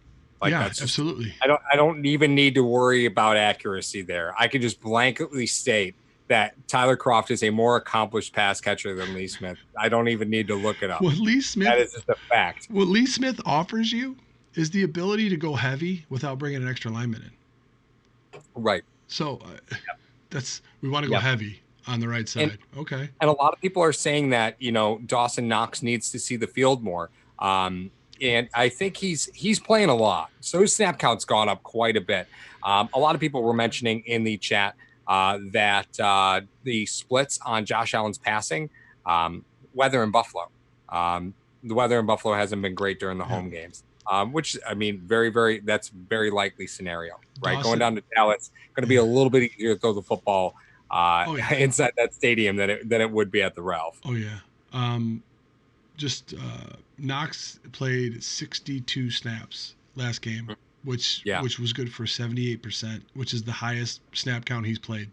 Like yeah, that's just absolutely. I don't even need to worry about accuracy there. I could just blanketly state that Tyler Croft is a more accomplished pass catcher than Lee Smith. I don't even need to look it up. What Lee That Smith, is just a fact. what Lee Smith offers you is the ability to go heavy without bringing an extra lineman in. Right. So that's we want to go Yep. heavy on the right And side. Okay. and a lot of people are saying that Dawson Knox needs to see the field more. And I think he's playing a lot, so his snap count's gone up quite a bit. A lot of people were mentioning in the chat that the splits on Josh Allen's passing, um, weather in Buffalo, the weather in Buffalo hasn't been great during the Yeah. home games. Which I mean, very that's very likely scenario, right? Going Dawson. down to Dallas, going to be a Yeah. little bit easier to throw the football Oh yeah. inside that stadium than it would be at the Ralph. Oh yeah. Um, just Knox played 62 snaps last game, which Yeah. which was good for 78%, which is the highest snap count he's played.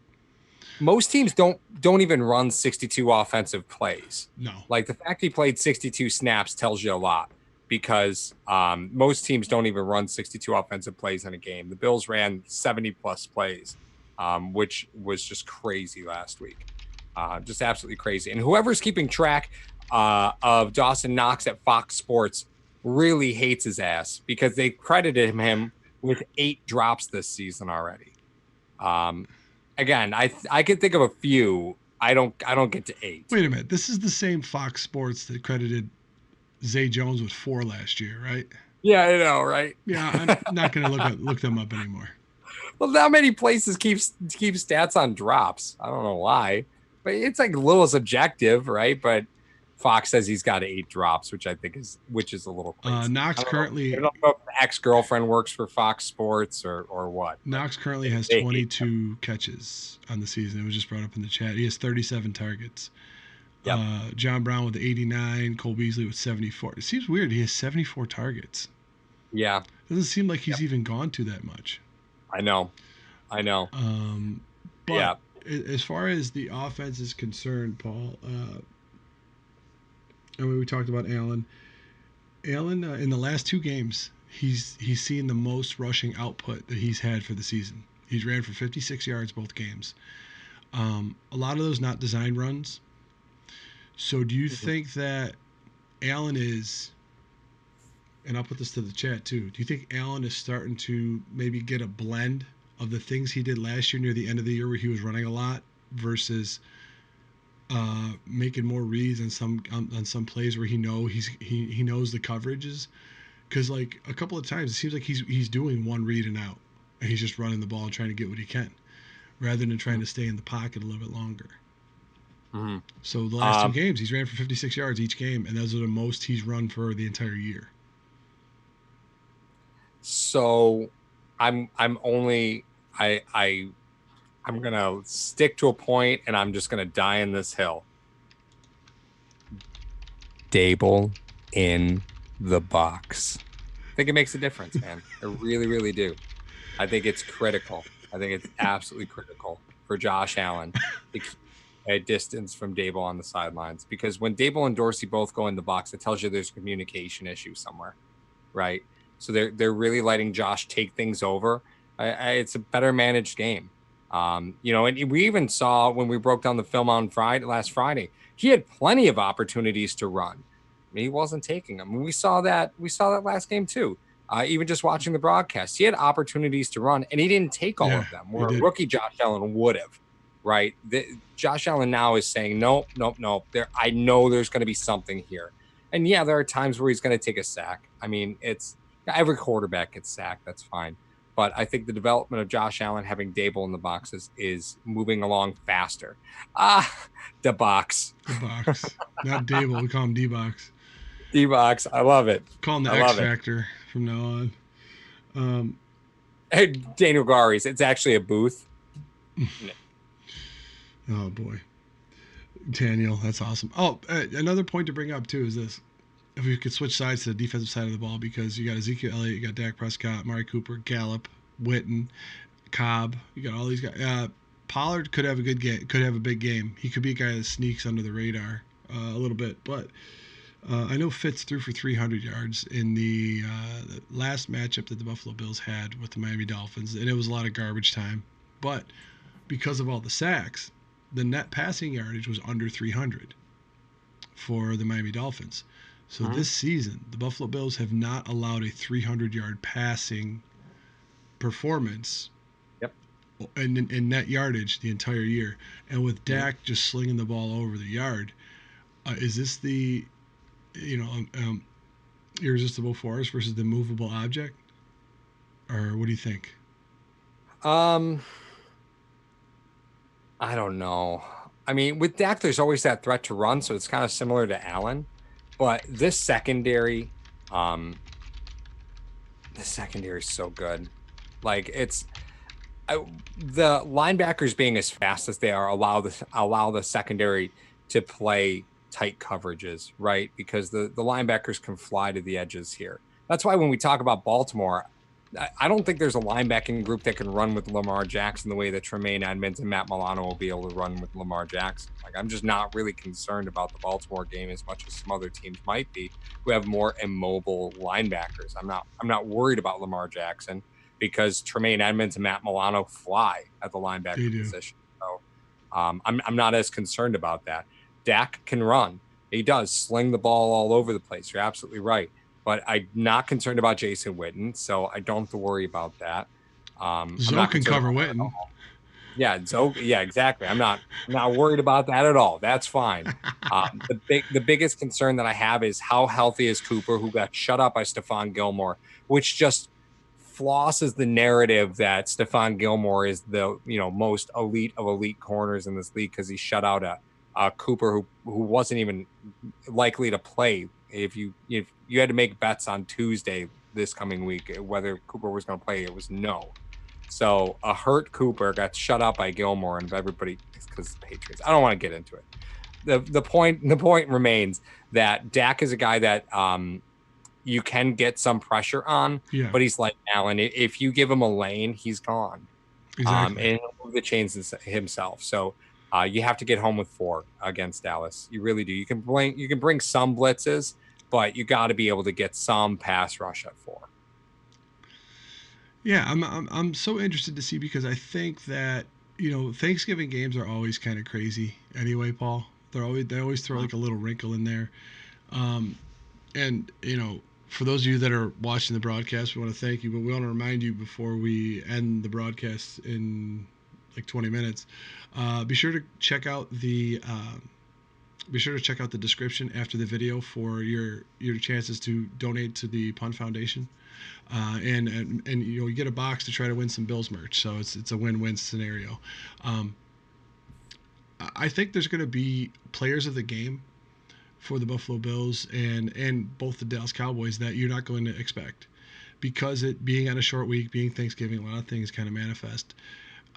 Most teams don't even run 62 offensive plays. No. Like the fact he played 62 snaps tells you a lot because most teams don't even run 62 offensive plays in a game. The Bills ran 70 plus plays, which was just crazy last week. Just absolutely crazy. And whoever's keeping track of Dawson Knox at Fox Sports really hates his ass because they credited him with 8 drops this season already. Um, Again, I can think of a few. I don't get to 8. Wait a minute. This is the same Fox Sports that credited Zay Jones with 4 last year, right? Yeah, I know, right? Yeah, I'm not going to look them up anymore. Well, not many places keep stats on drops. I don't know why, but it's like a little subjective, right? But Fox says he's got 8 drops, which is a little crazy. Knox I don't know. I currently don't know if the ex-girlfriend works for Fox Sports or what, but Knox currently has they hate him. 22 catches on the season. It was just brought up in the chat. He has 37 targets. Yep. John Brown with 89, Cole Beasley with 74. It seems weird. He has 74 targets. Yeah. Doesn't seem like he's Yep. even gone to that much. I know. I know. But Yeah. as far as the offense is concerned, Paul, I mean, we talked about Allen. Allen in the last 2 games, he's seen the most rushing output that he's had for the season. He's ran for 56 yards both games. A lot of those not design runs. So do you Mhm. think that Allen is, and I'll put this to the chat too, do you think Allen is starting to maybe get a blend of the things he did last year near the end of the year where he was running a lot versus making more reads on some plays where he knows the coverages? Because like a couple of times it seems like he's doing one read and out, and he's just running the ball and trying to get what he can rather than trying to stay in the pocket a little bit longer. Mhm. So the last two Um, games, he's ran for 56 yards each game, and those are the most he's run for the entire year. so I'm only I'm gonna stick to a point and I'm just gonna die in this hill. Dable in the box. think it makes a difference, man. I really, really do. I think it's critical. I think it's absolutely critical for Josh Allen to keep a distance from Dable on the sidelines, because when Dable and Dorsey both go in the box, it tells you there's a communication issue somewhere, right? So they're really letting Josh take things over. It's a better managed game. And we even saw when we broke down the film on last Friday, he had plenty of opportunities to run. He wasn't taking them. We saw that. We saw that last game too. Even just watching the broadcast, he had opportunities to run, and he didn't take all Yeah, of them. he Where did. rookie Josh Allen would have, right? Josh Allen now is saying, nope, nope, nope. I know there's going to be something here, and yeah, there are times where he's going to take a sack. I mean, it's every quarterback gets sacked. That's fine. But I think the development of Josh Allen having Dable in the boxes is moving along faster. The box. The box, not Dable. We call him D box. D box. I love it. Call him the I X love it. Factor from now on. Um, Hey, Daniel Garis. It's actually a booth. oh boy, Daniel, that's awesome. Oh, another point to bring up too is this: if we could switch sides to the defensive side of the ball, because you got Ezekiel Elliott, you got Dak Prescott, Mari Cooper, Gallup, Witten, Cobb. You got all these guys. Pollard could have a good game. Could have a big game. He could be a guy that sneaks under the radar a little bit. But I know Fitz threw for 300 yards in the last matchup that the Buffalo Bills had with the Miami Dolphins, and it was a lot of garbage time. But because of all the sacks, the net passing yardage was under 300 for the Miami Dolphins. So Mhm. this season, the Buffalo Bills have not allowed a 300-yard passing performance Yep. in net yardage the entire year. And with Mhm. Dak just slinging the ball over the yard, is this the you know irresistible force versus the movable object, or what do you think? Um, I don't know. I mean, with Dak, there's always that threat to run, so it's kind of similar to Allen. But um, this secondary is so good. Like the linebackers being as fast as they are allow the secondary to play tight coverages, right? Because the linebackers can fly to the edges here. That's why when we talk about Baltimore, I don't think there's a linebacking group that can run with Lamar Jackson the way that Tremaine Edmonds and Matt Milano will be able to run with Lamar Jackson. Like, I'm just not really concerned about the Baltimore game as much as some other teams might be who have more immobile linebackers. I'm not worried about Lamar Jackson because Tremaine Edmonds and Matt Milano fly at the They linebacker do. position. So I'm not as concerned about that. Dak can run. He does sling the ball all over the place. You're absolutely right. But I'm not concerned about Jason Witten, so I don't have to worry about that. I'm Zoe not can concerned cover about that at Witten. all. Yeah, so yeah, exactly. I'm not worried about that at all. That's fine. The biggest concern that I have is how healthy is Cooper, who got shut up by Stephon Gilmore, which just flosses the narrative that Stephon Gilmore is the most elite of elite corners in this league because he shut out a Cooper who wasn't even likely to play. If you had to make bets on Tuesday this coming week whether Cooper was going to play, it was no. So a hurt Cooper got shut out by Gilmore, and everybody because the Patriots. I don't want to get into it. The point remains that Dak is a guy that you can get some pressure on, Yeah, but he's like Allen. If you give him a lane, he's gone. exactly. And he'll move the chains himself. So you have to get home with 4 against Dallas. You really do. You can bring some blitzes, but you got to be able to get some pass rush at 4. Yeah, I'm so interested to see, because I think that Thanksgiving games are always kind of crazy anyway, Paul. They always throw like a little wrinkle in there. Um, and for those of you that are watching the broadcast, we want to thank you, but we want to remind you before we end the broadcast in like 20 minutes. Be sure to check out the description after the video for your chances to donate to the Pun Foundation. And you get a box to try to win some Bills merch, so it's a win-win scenario. Um, I think there's going to be players of the game for the Buffalo Bills and both the Dallas Cowboys that you're not going to expect, because it being on a short week, being Thanksgiving, a lot of things kind of manifest.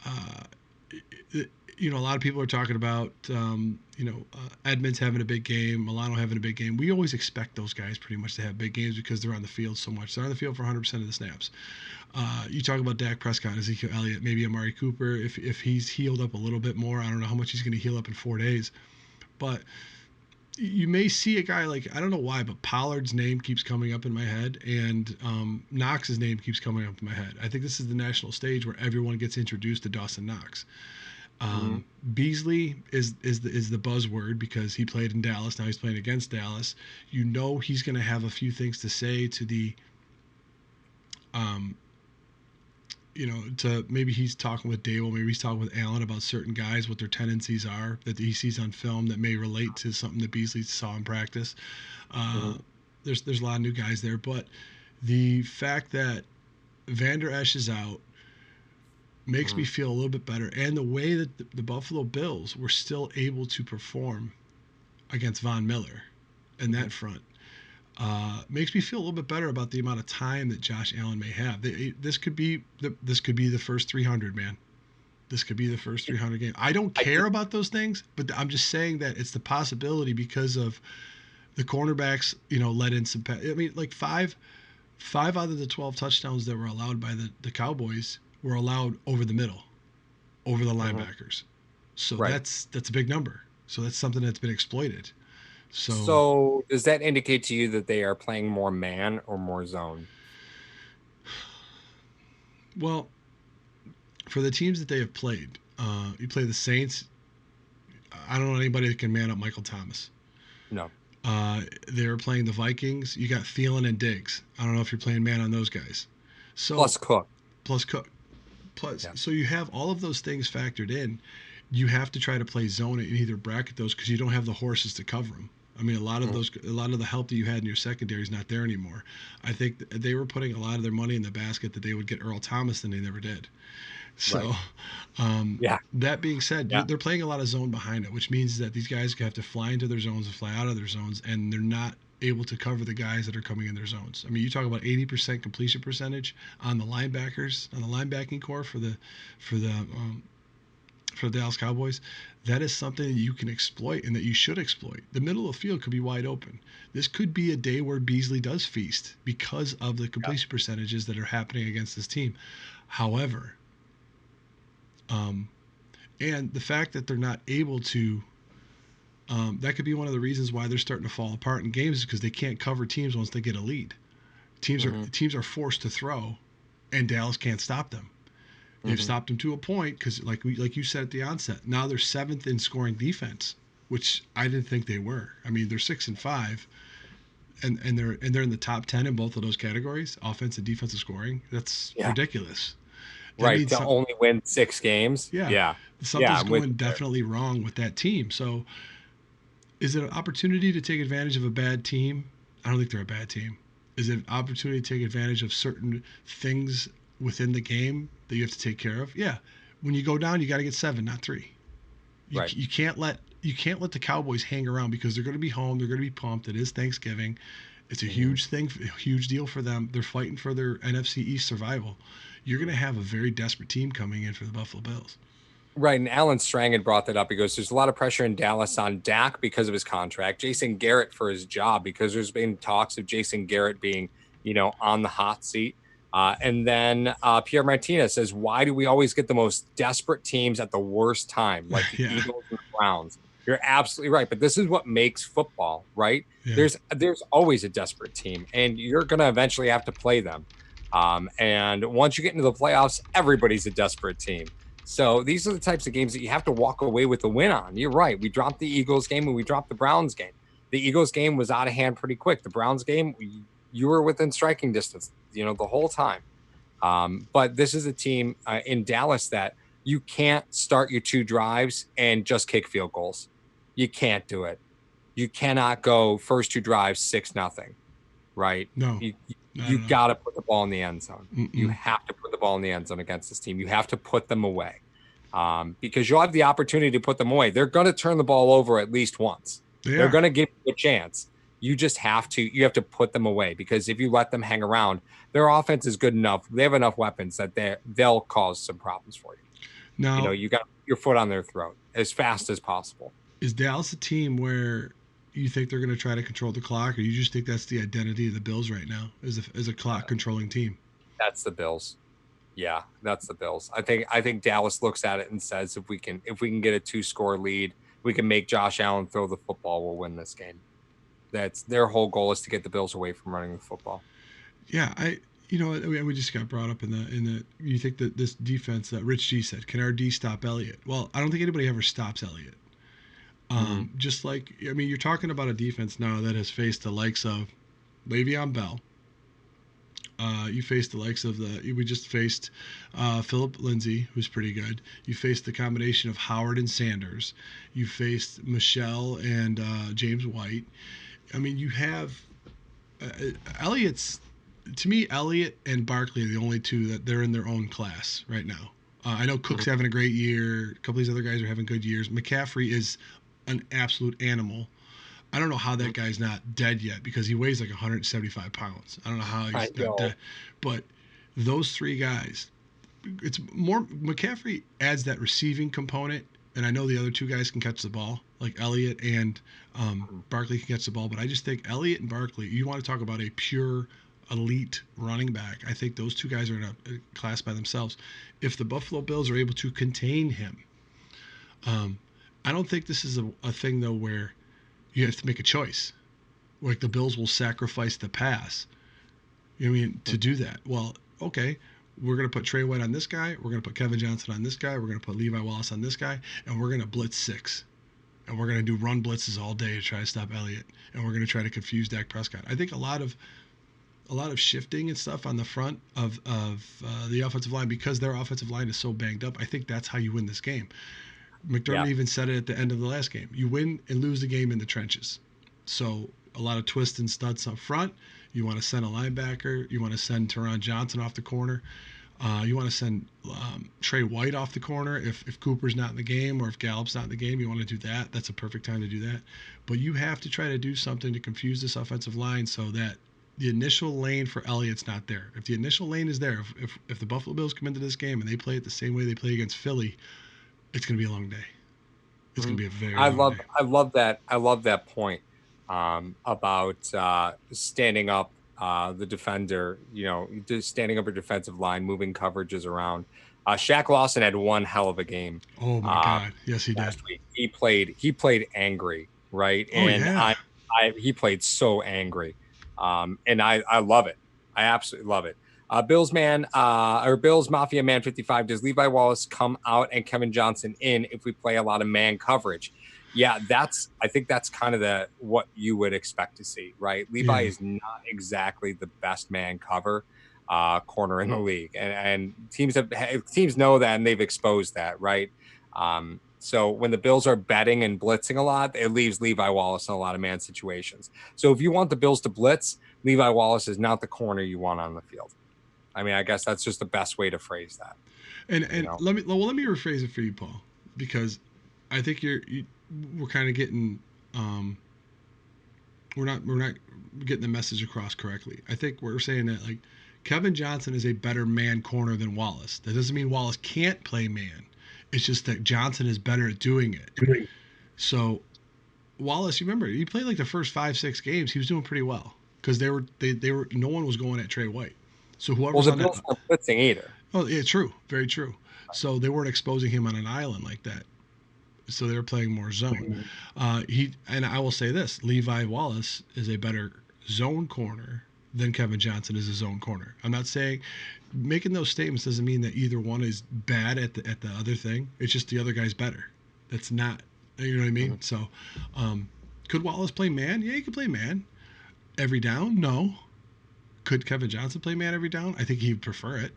Uh, A lot of people are talking about, Edmonds having a big game, Milano having a big game. We always expect those guys pretty much to have big games because they're on the field so much. They're on the field for 100% of the snaps. You talk about Dak Prescott, Ezekiel Elliott, maybe Amari Cooper. If he's healed up a little bit more, I don't know how much he's going to heal up in 4 days. But you may see a guy like, I don't know why, but Pollard's name keeps coming up in my head, and Knox's name keeps coming up in my head. I think this is the national stage where everyone gets introduced to Dawson Knox. Mm-hmm. Beasley is the buzzword because he played in Dallas. Now he's playing against Dallas. He's going to have a few things to say to the, um, to maybe he's talking with Dable, maybe he's talking with Allen about certain guys, what their tendencies are that he sees on film that may relate to something that Beasley saw in practice. Uh, Mm-hmm. there's a lot of new guys there, but the fact that Vander Esch is out makes me Mm-hmm. feel a little bit better. And the way that the Buffalo Bills were still able to perform against Von Miller in Mm-hmm. that front makes me feel a little bit better about the amount of time that Josh Allen may have. This could be the first 300, man. This could be the first 300 game. I don't I care think. about those things, but I'm just saying that it's the possibility because of the cornerbacks. Let in some. I mean, like five out of the 12 touchdowns that were allowed by the Cowboys were allowed over the middle, over the Mm-hmm. linebackers. So Right. that's a big number. So that's something that's been exploited. So, So does that indicate to you that they are playing more man or more zone? well, for the teams that they have played, you play the Saints. I don't know anybody that can man up Michael Thomas. No. They're playing the Vikings. You got Thielen and Diggs. I don't know if you're playing man on those guys. So Plus Cook. plus Cook, plus Yeah. so you have all of those things factored in. You have to try to play zone it and either bracket those because you don't have the horses to cover them. I mean, Mhm. a lot of the help that you had in your secondary is not there anymore. I think they were putting a lot of their money in the basket that they would get Earl Thomas, and they never did. Right. So, Yeah. that being said, Yeah. they're playing a lot of zone behind it, which means that these guys have to fly into their zones and fly out of their zones, and they're not able to cover the guys that are coming in their zones. I mean, you talk about 80% completion percentage on the linebackers, on the linebacking core for the for the Dallas Cowboys. That is something that you can exploit and that you should exploit. The middle of the field could be wide open. This could be a day where Beasley does feast because of the Yeah. completion percentages that are happening against this team. However, um, and the fact that they're not able to, that could be one of the reasons why they're starting to fall apart in games because they can't cover teams once they get a lead. Mm-hmm. Teams are forced to throw, and Dallas can't stop them. They've Mm-hmm. stopped them to a point because, like you said at the onset, now they're seventh in scoring defense, which I didn't think they were. I mean, they're 6-5, and they're in the top 10 in both of those categories, offense and defensive scoring. That's Yeah. ridiculous. That Right. means To something. only win 6 games. Yeah, Yeah. Yeah. something's I'm with going you there. definitely wrong with that team. So, is it an opportunity to take advantage of a bad team? I don't think they're a bad team. Is it an opportunity to take advantage of certain things within the game that you have to take care of? Yeah. When you go down, you got to get seven, not three. You, Right. you can't let the Cowboys hang around because they're going to be home. They're going to be pumped. It is Thanksgiving. It's a Mm-hmm. huge thing, a huge deal for them. They're fighting for their NFC East survival. You're going to have a very desperate team coming in for the Buffalo Bills. Right. And Alan Strang had brought that up. He goes, there's a lot of pressure in Dallas on Dak because of his contract, Jason Garrett for his job, because there's been talks of Jason Garrett being, on the hot seat. And then Pierre Martinez says, why do we always get the most desperate teams at the worst time, like the Yeah, Eagles and the Browns? You're absolutely right. But this is what makes football, right? yeah. There's always a desperate team, and you're going to eventually have to play them. And once you get into the playoffs, everybody's a desperate team. So these are the types of games that you have to walk away with the win on. You're right. We dropped the Eagles game and we dropped the Browns game. The Eagles game was out of hand pretty quick. The Browns game, you were within striking distance, the whole time. But this is a team in Dallas that you can't start your two drives and just kick field goals. You can't do it. You cannot go first two drives 6-0, right? No, You I you don't know. got to put the ball in the end zone. You Mm-mm. have to put the ball in the end zone against this team. You have to put them away because you'll have the opportunity to put them away. They're going to turn the ball over at least once. They They're are. going to give you a chance. You just have to. You have to put them away because if you let them hang around, their offense is good enough. They have enough weapons that they'll cause some problems for you. Now, You got. your foot on their throat as fast as possible. Is Dallas a team where you think they're going to try to control the clock, or you just think that's the identity of the Bills right now, as a clock controlling team? That's the Bills. Yeah, that's the Bills. I think Dallas looks at it and says if we can get a 2-score lead, we can make Josh Allen throw the football, we'll win this game. That's their whole goal is to get the Bills away from running the football. Yeah, we just got brought up in the. You think that this defense that Rich G said, can our D stop Elliott? Well, I don't think anybody ever stops Elliott. Mm-hmm. Just like you're talking about a defense now that has faced the likes of Le'Veon Bell. You faced the likes of we just faced Philip Lindsay, who's pretty good. You faced the combination of Howard and Sanders. You faced Michelle and James White. I mean, you have Elliott's. To me, Elliott and Barkley are the only two that they're in their own class right now. I know Cook's Mm-hmm. having a great year. A couple of these other guys are having good years. McCaffrey is an absolute animal. I don't know how that guy's not dead yet because he weighs like 175 pounds. I don't know how I he's not know. dead. But those three guys, it's more McCaffrey adds that receiving component, and I know the other two guys can catch the ball, like Elliott and Barkley can catch the ball. But I just think Elliott and Barkley, you want to talk about a pure elite running back. I think those two guys are in a class by themselves. If the Buffalo Bills are able to contain him, um, I don't think this is a thing though where you have to make a choice. Like the Bills will sacrifice the pass. You know what I mean? To do that. Well, okay, we're going to put Trey White on this guy. We're going to put Kevin Johnson on this guy. We're going to put Levi Wallace on this guy. And we're going to blitz six. And we're going to do run blitzes all day to try to stop Elliott. And we're going to try to confuse Dak Prescott. I think a lot of shifting and stuff on the front of the offensive line because their offensive line is so banged up. I think that's how you win this game. McDermott Yeah. even said it at the end of the last game. You win and lose the game in the trenches. So a lot of twists and studs up front. You want to send a linebacker. You want to send Teron Johnson off the corner. You want to send Trey White off the corner if Cooper's not in the game or if Gallup's not in the game. You want to do that. That's a perfect time to do that. But you have to try to do something to confuse this offensive line so that the initial lane for Elliott's not there. If the initial lane is there, if the Buffalo Bills come into this game and they play it the same way they play against Philly, it's going to be a long day. It's going Mhm. to be a very I long love day. I love that I love that point about standing up the defender. Just standing up a defensive line, moving coverages around. Shaq Lawson had one hell of a game Oh my uh, God. Yes, he did. last week. He played angry, right? Oh And yeah. he played so angry, and I love it. I absolutely love it. Bills Mafia Man 55. Does Levi Wallace come out and Kevin Johnson in if we play a lot of man coverage? Yeah, I think that's kind of what you would expect to see, right? Levi Yeah. is not exactly the best man cover corner in the league, and teams know that and they've exposed that, right? So when the Bills are betting and blitzing a lot, it leaves Levi Wallace in a lot of man situations. So if you want the Bills to blitz, Levi Wallace is not the corner you want on the field. I mean, I guess that's just the best way to phrase that. And You and know, let me rephrase it for you, Paul, because I think we're kind of getting we're not getting the message across correctly. I think we're saying that like Kevin Johnson is a better man corner than Wallace. That doesn't mean Wallace can't play man. It's just that Johnson is better at doing it. So Wallace, you remember he played like the first 5 6 games. He was doing pretty well because they were no one was going at Trey White. So well, whoever's the on that. Bills aren't blitzing either. Oh yeah, true, very true. So they weren't exposing him on an island like that. So they were playing more zone. He and I will say this: Levi Wallace is a better zone corner than Kevin Johnson is a zone corner. I'm not saying making those statements doesn't mean that either one is bad at the other thing. It's just the other guy's better. That's not, you know what I mean. Mhm. So, could Wallace play man? Yeah, he could play man every down. No. Could Kevin Johnson play man every down? I think he'd prefer it.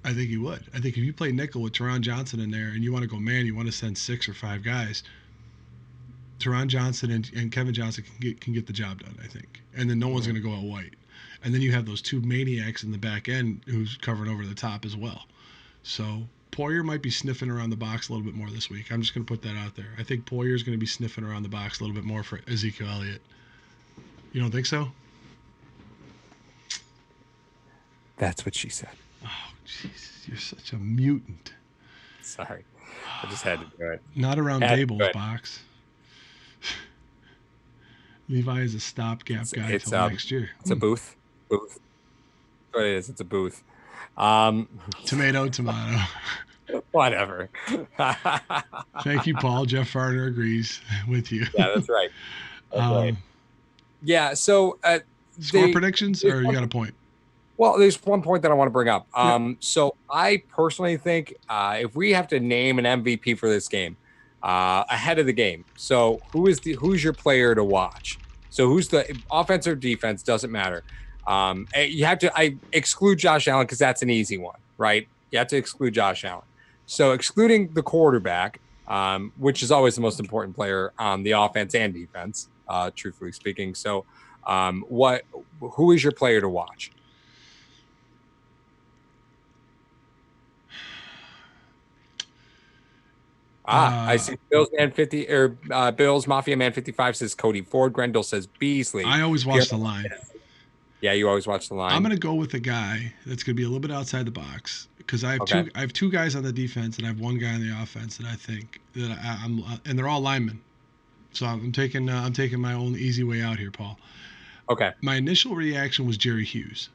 I think he would. I think if you play nickel with Teron Johnson in there and you want to go man, you want to send 6 or 5 guys. Teron Johnson and Kevin Johnson can get the job done. I think, and then no one's Mhm. going to go out white. And then you have those two maniacs in the back end who's covering over the top as well. So Poyer might be sniffing around the box a little bit more this week. I'm just going to put that out there. I think Poyer's going to be sniffing around the box a little bit more for Ezekiel Elliott. You don't think so? That's what she said. Oh, Jesus, you're such a mutant. Sorry, I just had to do it. Not around Had to do Dable's it. box. Levi is a stopgap It's guy it's till um next year. it's a booth. Booth. That's what it is. It's a booth. Um, Tomato, tomato. whatever. Thank you, Paul. Jeff Farner agrees with you. Yeah, that's right. That's right. um, Yeah. So Score they predictions, there's or you one, got a point? well, there's one point that I want to bring up. Yep. So I personally think if we have to name an MVP for this game ahead of the game, so who's your player to watch? So who's the offense or defense doesn't matter. You have to I exclude Josh Allen because that's an easy one, right? You have to exclude Josh Allen. So excluding the quarterback, which is always the most important player on the offense and defense, truthfully speaking. So what who is your player to watch? I Uh, see Bills Man 50 or Bills Mafia Man 55 says Cody Ford. Grendel says Beasley. I always Pierre, watch the line. yeah, you always watch the I'm line. gonna go with a guy that's gonna be a little bit outside the box because I have Okay. two. I have two guys on the defense and I have one guy on the offense that I think that I'm and they're all linemen. So I'm taking my own easy way out here, Paul. Okay. My initial reaction was Jerry Hughes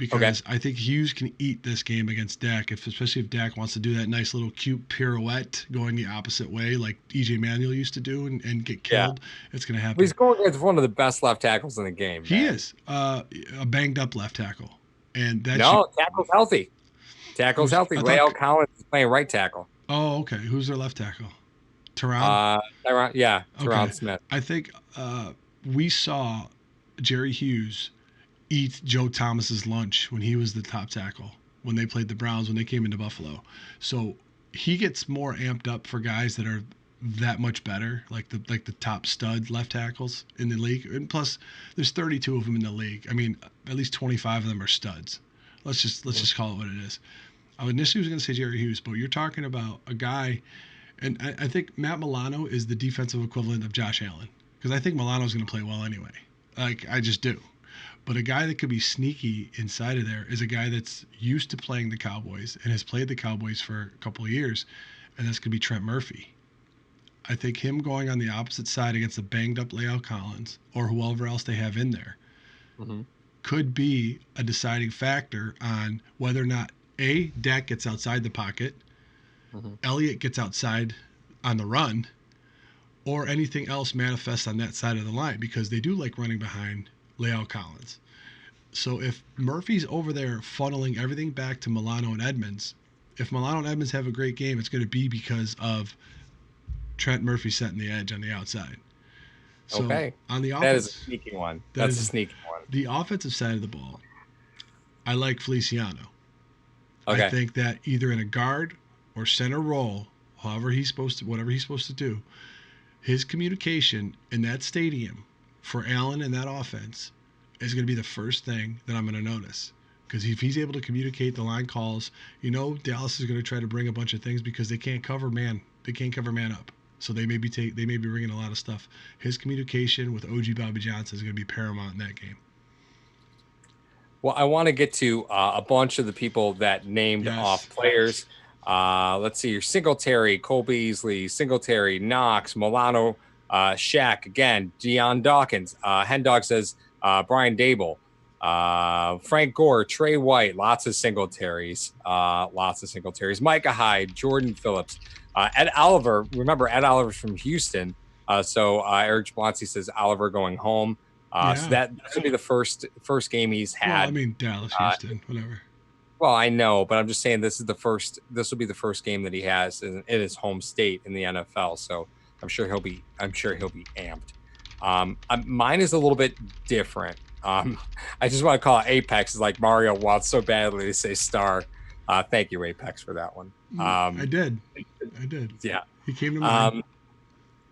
Okay. because I think Hughes can eat this game against Dak, especially if Dak wants to do that nice little cute pirouette going the opposite way like EJ Manuel used to do and get Yeah. killed. It's gonna But he's happen. going against one of the best left tackles in the game, He man. is a banged up left tackle, and that's No, tackle's healthy. Tackle's who's healthy. I thought. Lael Collins is playing right tackle. Oh, okay. Who's their left tackle? Tehran. Tyron Okay, Smith. I think we saw Jerry Hughes eat Joe Thomas's lunch when he was the top tackle when they played the Browns when they came into Buffalo. So he gets more amped up for guys that are that much better, like the top stud left tackles in the league. And plus, there's 32 of them in the league. I mean, at least 25 of them are studs. Let's just call it what it is. I initially was going to say Jerry Hughes, but you're talking about a guy, and I think Matt Milano is the defensive equivalent of Josh Allen because I think Milano's going to play well anyway. Like I just do. But a guy that could be sneaky inside of there is a guy that's used to playing the Cowboys and has played the Cowboys for a couple of years, and that's going to be Trent Murphy. I think him going on the opposite side against a banged up Lael Collins or whoever else they have in there Mm-hmm. could be a deciding factor on whether or not A, Dak gets outside the pocket, Mm-hmm. Elliott gets outside on the run, or anything else manifests on that side of the line because they do like running behind Lael Collins. So if Murphy's over there funneling everything back to Milano and Edmonds, if Milano and Edmonds have a great game, it's going to be because of Trent Murphy setting the edge on the outside. So Okay. on the That is a offense, sneaky one. that That's a is sneaky one. the offensive side of the ball. I like Feliciano. I Okay. think that either in a guard or center role, whatever he's supposed to do, his communication in that stadium for Allen and that offense is going to be the first thing that I'm going to notice. Because if he's able to communicate the line calls, Dallas is going to try to bring a bunch of things because they can't cover man. They can't cover man up. So they may be bringing a lot of stuff. His communication with OG Bobby Johnson is going to be paramount in that game. Well, I want to get to a bunch of the people that named Yes. off players. Let's see, your Singletary, Cole Beasley, Singletary, Knox, Milano, Shaq, again, Deion Dawkins. Hendog says Brian Dable, Frank Gore, Trey White, lots of Singletaries, Micah Hyde, Jordan Phillips, Ed Oliver. Remember, Ed Oliver's from Houston. So Eric Jablonski says Oliver going home. So Yeah. that's gonna be the first game he's Well, I had. mean Dallas, Houston, whatever. Well, I know, but I'm just saying this is the first. This will be the first game that he has in his home state in the NFL. So I'm sure he'll be. I'm sure he'll be amped. Mine is a little bit different. I just want to call it Apex. Is like Mario wants so badly to say Star. Thank you, Apex, for that one. I did. Yeah. He came to mind.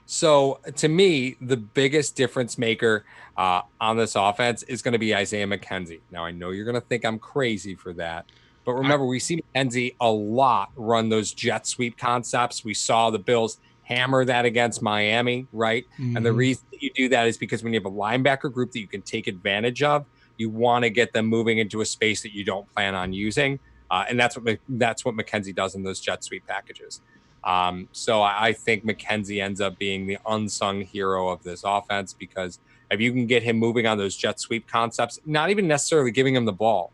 So to me, the biggest difference maker on this offense is going to be Isaiah McKenzie. Now I know you're going to think I'm crazy for that, but remember we see McKenzie a lot run those jet sweep concepts. We saw the Bills hammer that against Miami, right? Mm-hmm. And the reason that you do that is because when you have a linebacker group that you can take advantage of, you want to get them moving into a space that you don't plan on using. And that's what McKenzie does in those jet sweep packages. So I think McKenzie ends up being the unsung hero of this offense, because if you can get him moving on those jet sweep concepts, not even necessarily giving him the ball,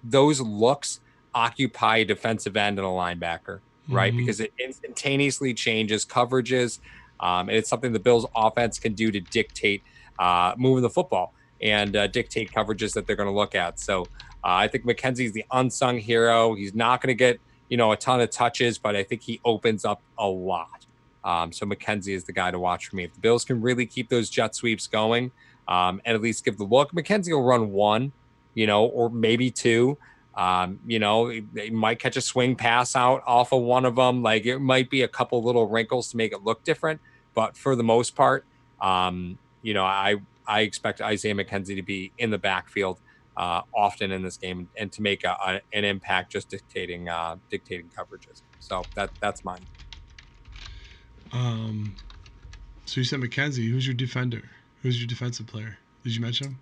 those looks occupy a defensive end and a linebacker, right? Mm-hmm. Because it instantaneously changes coverages. And it's something the Bills offense can do to dictate moving the football and dictate coverages that they're going to look at. So I think McKenzie's the unsung hero. He's not going to get, a ton of touches, but I think he opens up a lot. So McKenzie is the guy to watch for me. If the Bills can really keep those jet sweeps going, and at least give the look, McKenzie will run one, or maybe two. They might catch a swing pass out off of one of them. Like, it might be a couple little wrinkles to make it look different, but for the most part, I expect Isaiah McKenzie to be in the backfield often in this game, and to make an impact, just dictating coverages. So that's mine. So you said McKenzie. Who's your defender? Who's your defensive player? Did you mention him?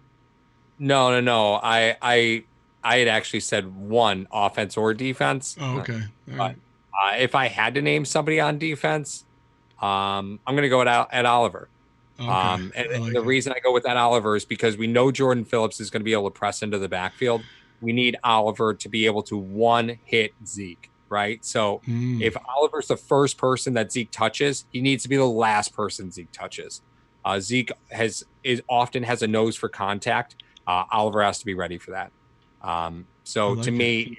No. I had actually said one, offense or defense. Oh, okay. All But right. if I had to name somebody on defense, I'm going to go at Oliver. Okay. And I like the it. reason I go with that Oliver is because we know Jordan Phillips is going to be able to press into the backfield. We need Oliver to be able to one hit Zeke, right? So Mm, if Oliver's the first person that Zeke touches, he needs to be the last person Zeke touches. Zeke often has a nose for contact. Oliver has to be ready for that. I So to like it. me,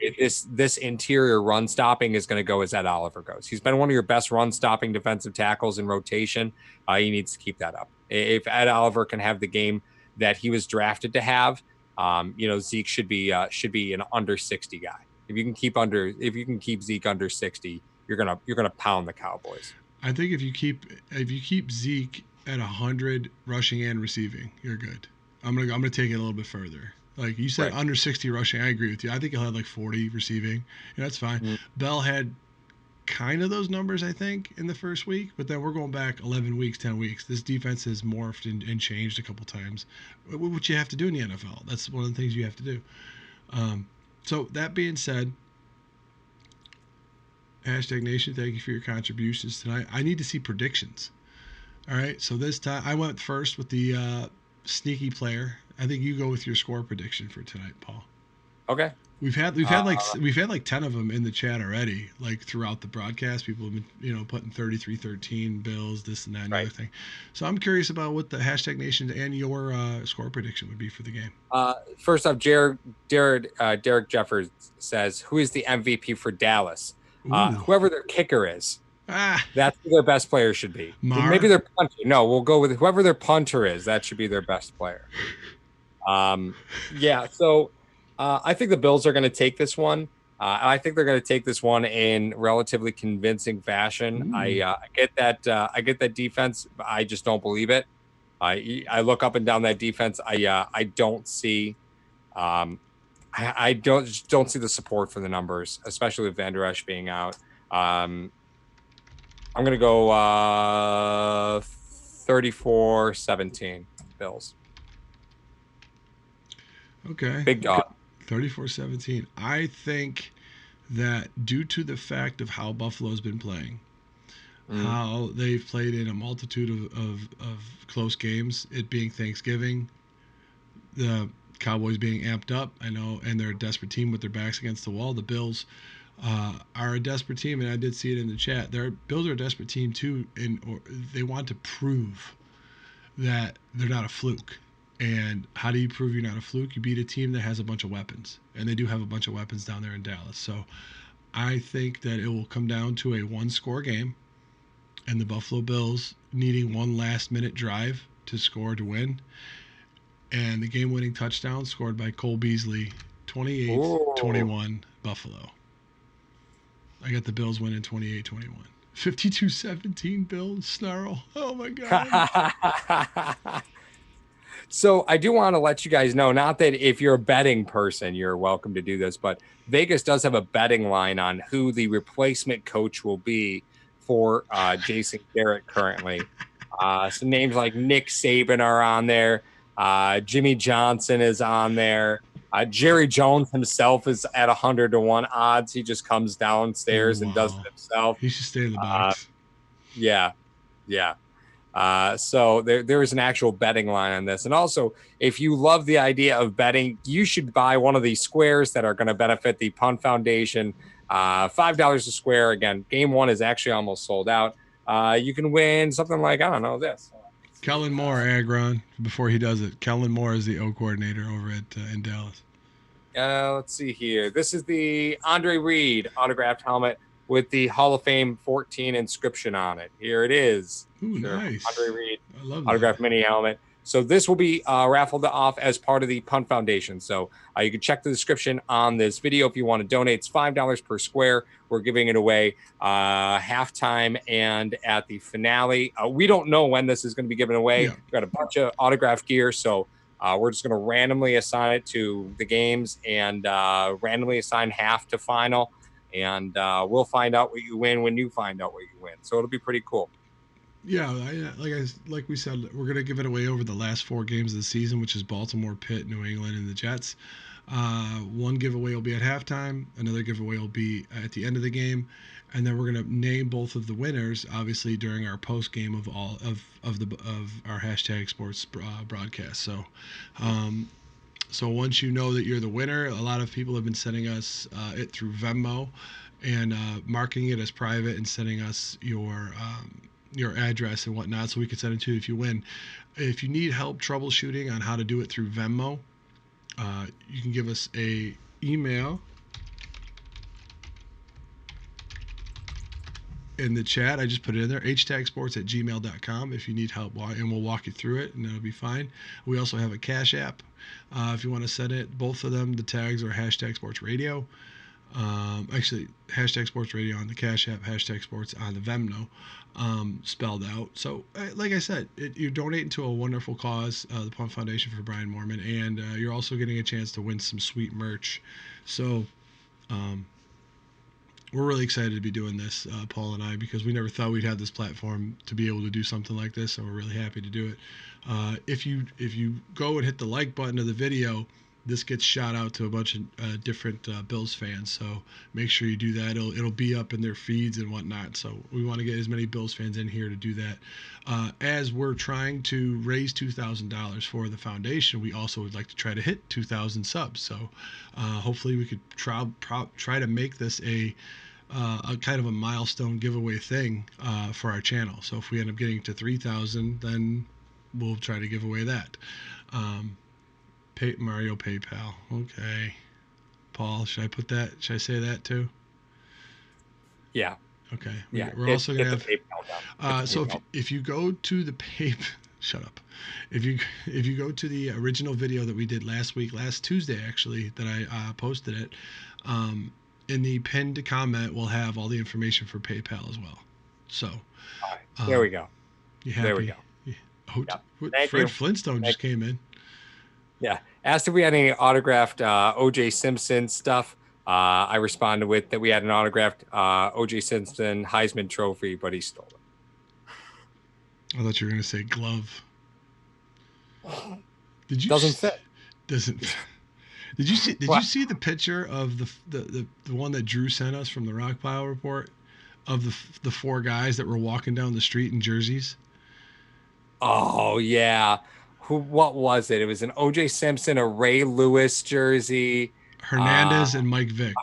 this interior run stopping is going to go as Ed Oliver goes. He's been one of your best run stopping defensive tackles in rotation. He needs to keep that up. If Ed Oliver can have the game that he was drafted to have, Zeke should be an under 60 guy. If you can keep Zeke under 60, you're gonna pound the Cowboys. I think if you keep Zeke at 100 rushing and receiving, you're good. I'm gonna take it a little bit further. Like you said, Right. under 60 rushing. I agree with you. I think he'll have like 40 receiving. Yeah, that's fine. Mm. Bell had kind of those numbers, I think, in the first week, but then we're going back 11 weeks, 10 weeks. This defense has morphed and changed a couple times. What you have to do in the NFL. That's one of the things you have to do. Um, so that being said, hashtag Nation, thank you for your contributions tonight. I need to see predictions. All right, so this time I went first with the sneaky player. I think you go with your score prediction for tonight, Paul. Okay. We've had like 10 of them in the chat already, like throughout the broadcast. People have been putting 33-13 Bills, this and that and the Right. other thing. So I'm curious about what the hashtag Nation and your score prediction would be for the game. First off, Derek Jeffers says, "Who is the MVP for Dallas? Ooh, Whoever their kicker is. ah, That's who their best player should be. Maybe Mar. their punter. No, we'll go with whoever their punter is. That should be their best player." Yeah. So I think the Bills are going to take this one. I think they're going to take this one in relatively convincing fashion. Ooh, I get that. I get that defense. I just don't believe it. I look up and down that defense. I don't see. I don't see the support for the numbers, especially with Van Der Esch being out. I'm going to go 34-17 Bills. okay. Big dog. 34-17. I think that due to the fact of how Buffalo's been playing, how they've played in a multitude of close games, it being Thanksgiving, the Cowboys being amped up, I know, and they're a desperate team with their backs against the wall. The Bills are a desperate team, and I did see it in the chat. Bills are a desperate team too, and they want to prove that they're not a fluke. And how do you prove you're not a fluke? You beat a team that has a bunch of weapons, and they do have a bunch of weapons down there in Dallas. So I think that it will come down to a one-score game, and the Buffalo Bills needing one last-minute drive to score to win, and the game-winning touchdown scored by Cole Beasley, 28-21 Buffalo. I got the Bills winning 28-21. 52-17 Bills, snarl. Oh my god. So I do want to let you guys know, not that if you're a betting person, you're welcome to do this, but Vegas does have a betting line on who the replacement coach will be for Jason Garrett currently. So names like Nick Saban are on there. Jimmy Johnson is on there. Jerry Jones himself is at 100 to 1 odds. He just comes Oh downstairs and does it wow, himself. he should stay in the Uh, box. yeah, yeah. So there is an actual betting line on this. And also, if you love the idea of betting, you should buy one of these squares that are going to benefit the Punt Foundation. $5 a square. Again, game one is actually almost sold out. You can win something like, I don't know, this. Kellen Moore, Agron, before he does it. Kellen Moore is the O coordinator over at in Dallas. Let's see here. This is the Andre Reed autographed helmet with the Hall of Fame 14 inscription on it. Here it is. Ooh, Sure, from Andre nice. Reed I love that. autographed mini helmet. So this will be raffled off as part of the Punt Foundation. So you can check the description on this video if you want to donate. It's $5 per square. We're giving it away halftime and at the finale. We don't know when this is going to be given away. Yeah. We've got a bunch of autograph gear, so we're just going to randomly assign it to the games and randomly assign half to final. And we'll find out what you win when you find out what you win. So it'll be pretty cool. Yeah, like we said, we're gonna give it away over the last 4 games of the season, which is Baltimore, Pitt, New England, and the Jets. One giveaway will be at halftime. Another giveaway will be at the end of the game, and then we're gonna name both of the winners, obviously during our post game of all of our hashtag sports broadcast. So once you know that you're the winner, a lot of people have been sending us it through Venmo and marking it as private and sending us your address and whatnot, so we can send it to you if you win. If you need help troubleshooting on how to do it through Venmo, you can give us a email in the chat. I just put it in there, htagsports@gmail.com, if you need help, and we'll walk you through it, and it'll be fine. We also have a Cash App. If you want to send it, both of them, the tags are hashtag sports radio. Actually, hashtag sports radio on the Cash App, hashtag sports on the Venmo, spelled out. So, like I said, you're donating to a wonderful cause, the Punt Foundation for Brian Moorman, and you're also getting a chance to win some sweet merch. So, um, we're really excited to be doing this, Paul and I, because we never thought we'd have this platform to be able to do something like this. So we're really happy to do it. If you go and hit the like button of the video, this gets shot out to a bunch of different Bills fans. So make sure you do that. It'll be up in their feeds and whatnot. So we want to get as many Bills fans in here to do that. As we're trying to raise $2,000 for the foundation, we also would like to try to hit 2,000 subs. So hopefully we could try to make this a kind of a milestone giveaway thing for our channel. So if we end up getting to 3,000, then we'll try to give away that. Mario PayPal. Okay. Paul, should I put that? Should I say that too? Yeah. Okay. Yeah. We're also going to have. So PayPal. if you go to the shut up. If you go to the original video that we did last Tuesday actually, that I posted it, in the pinned comment, we'll have all the information for PayPal as well. So, All right. There we go. You happy? There we go. Yeah. Oh, yeah. Thank Fred you. Flintstone just came in. Yeah. Asked if we had any autographed OJ Simpson stuff. I responded with that we had an autographed OJ Simpson Heisman Trophy, but he stole it. I thought you were going to say glove. Did you? Doesn't fit. Doesn't. Did you see? Did you see the picture of the one that Drew sent us from the Rock Pile Report of the 4 guys that were walking down the street in jerseys? Oh yeah. What was it? It was an OJ Simpson, a Ray Lewis jersey. Hernandez and Mike Vick.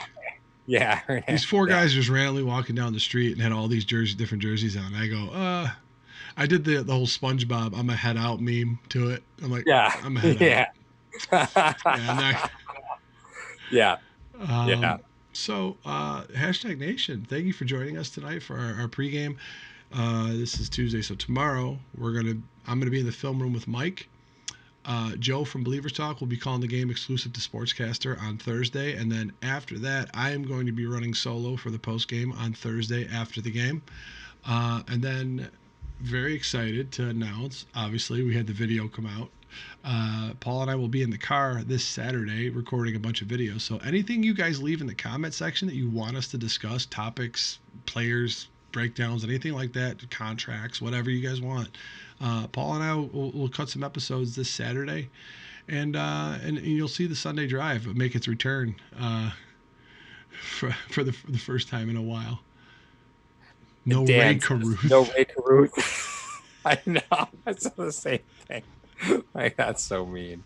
Yeah. These 4 guys just randomly walking down the street and had all these different jerseys on. I go, I did the whole SpongeBob "I'm a head out" meme to it. I'm like, yeah, I'm a head out. Yeah. So, hashtag Nation, thank you for joining us tonight for our pregame. This is Tuesday, so tomorrow I'm gonna be in the film room with Mike. Joe from Believers Talk will be calling the game exclusive to Sportscaster on Thursday, and then after that, I am going to be running solo for the post game on Thursday after the game, and then very excited to announce. Obviously, we had the video come out. Paul and I will be in the car this Saturday recording a bunch of videos. So anything you guys leave in the comment section that you want us to discuss, topics, players, breakdowns, anything like that, contracts, whatever you guys want. Paul and I will cut some episodes this Saturday, and you'll see the Sunday drive make its return for the first time in a while. No Ray Dan says, no Caruth. Ray Caruth. I know. I said the same thing. Like, that's so mean.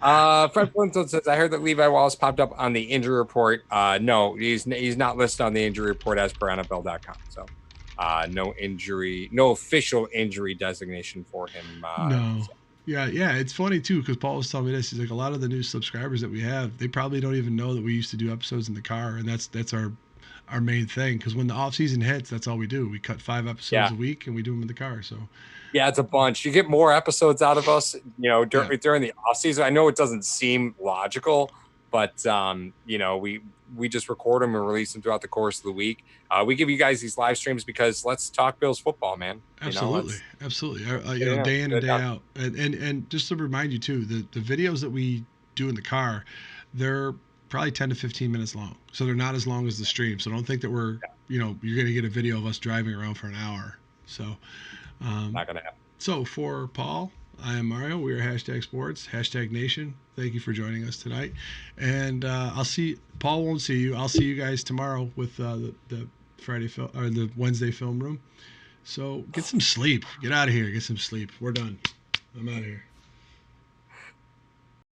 Fred Flintstone says, I heard that Levi Wallace popped up on the injury report. No, he's not listed on the injury report as per NFL.com. So no injury, no official injury designation for him. No. Yeah. It's funny too because Paul was telling me this. He's like, a lot of the new subscribers that we have, they probably don't even know that we used to do episodes in the car, and that's our main thing. Because when the off season hits, that's all we do. We cut 5 episodes Yeah. a week, and we do them in the car. So Yeah, it's a bunch. You get more episodes out of us, yeah, during the off season. I know it doesn't seem logical, but we just record them and release them throughout the course of the week. We give you guys these live streams because let's talk Bills football, man. absolutely, Let's absolutely. get Day in it and day done. out, and just to remind you too, the videos that we do in the car, they're probably 10 to 15 minutes long, so they're not as long as the stream. So don't think that you're going to get a video of us driving around for an hour. So. Um, Not gonna happen. so for Paul, I am Mario. We are hashtag Sports, hashtag Nation. Thank you for joining us tonight, and I'll see. Paul won't see you. I'll see you guys tomorrow with the Friday film or the Wednesday film room. So get some sleep. Get out of here. Get some sleep. We're done. I'm out of here.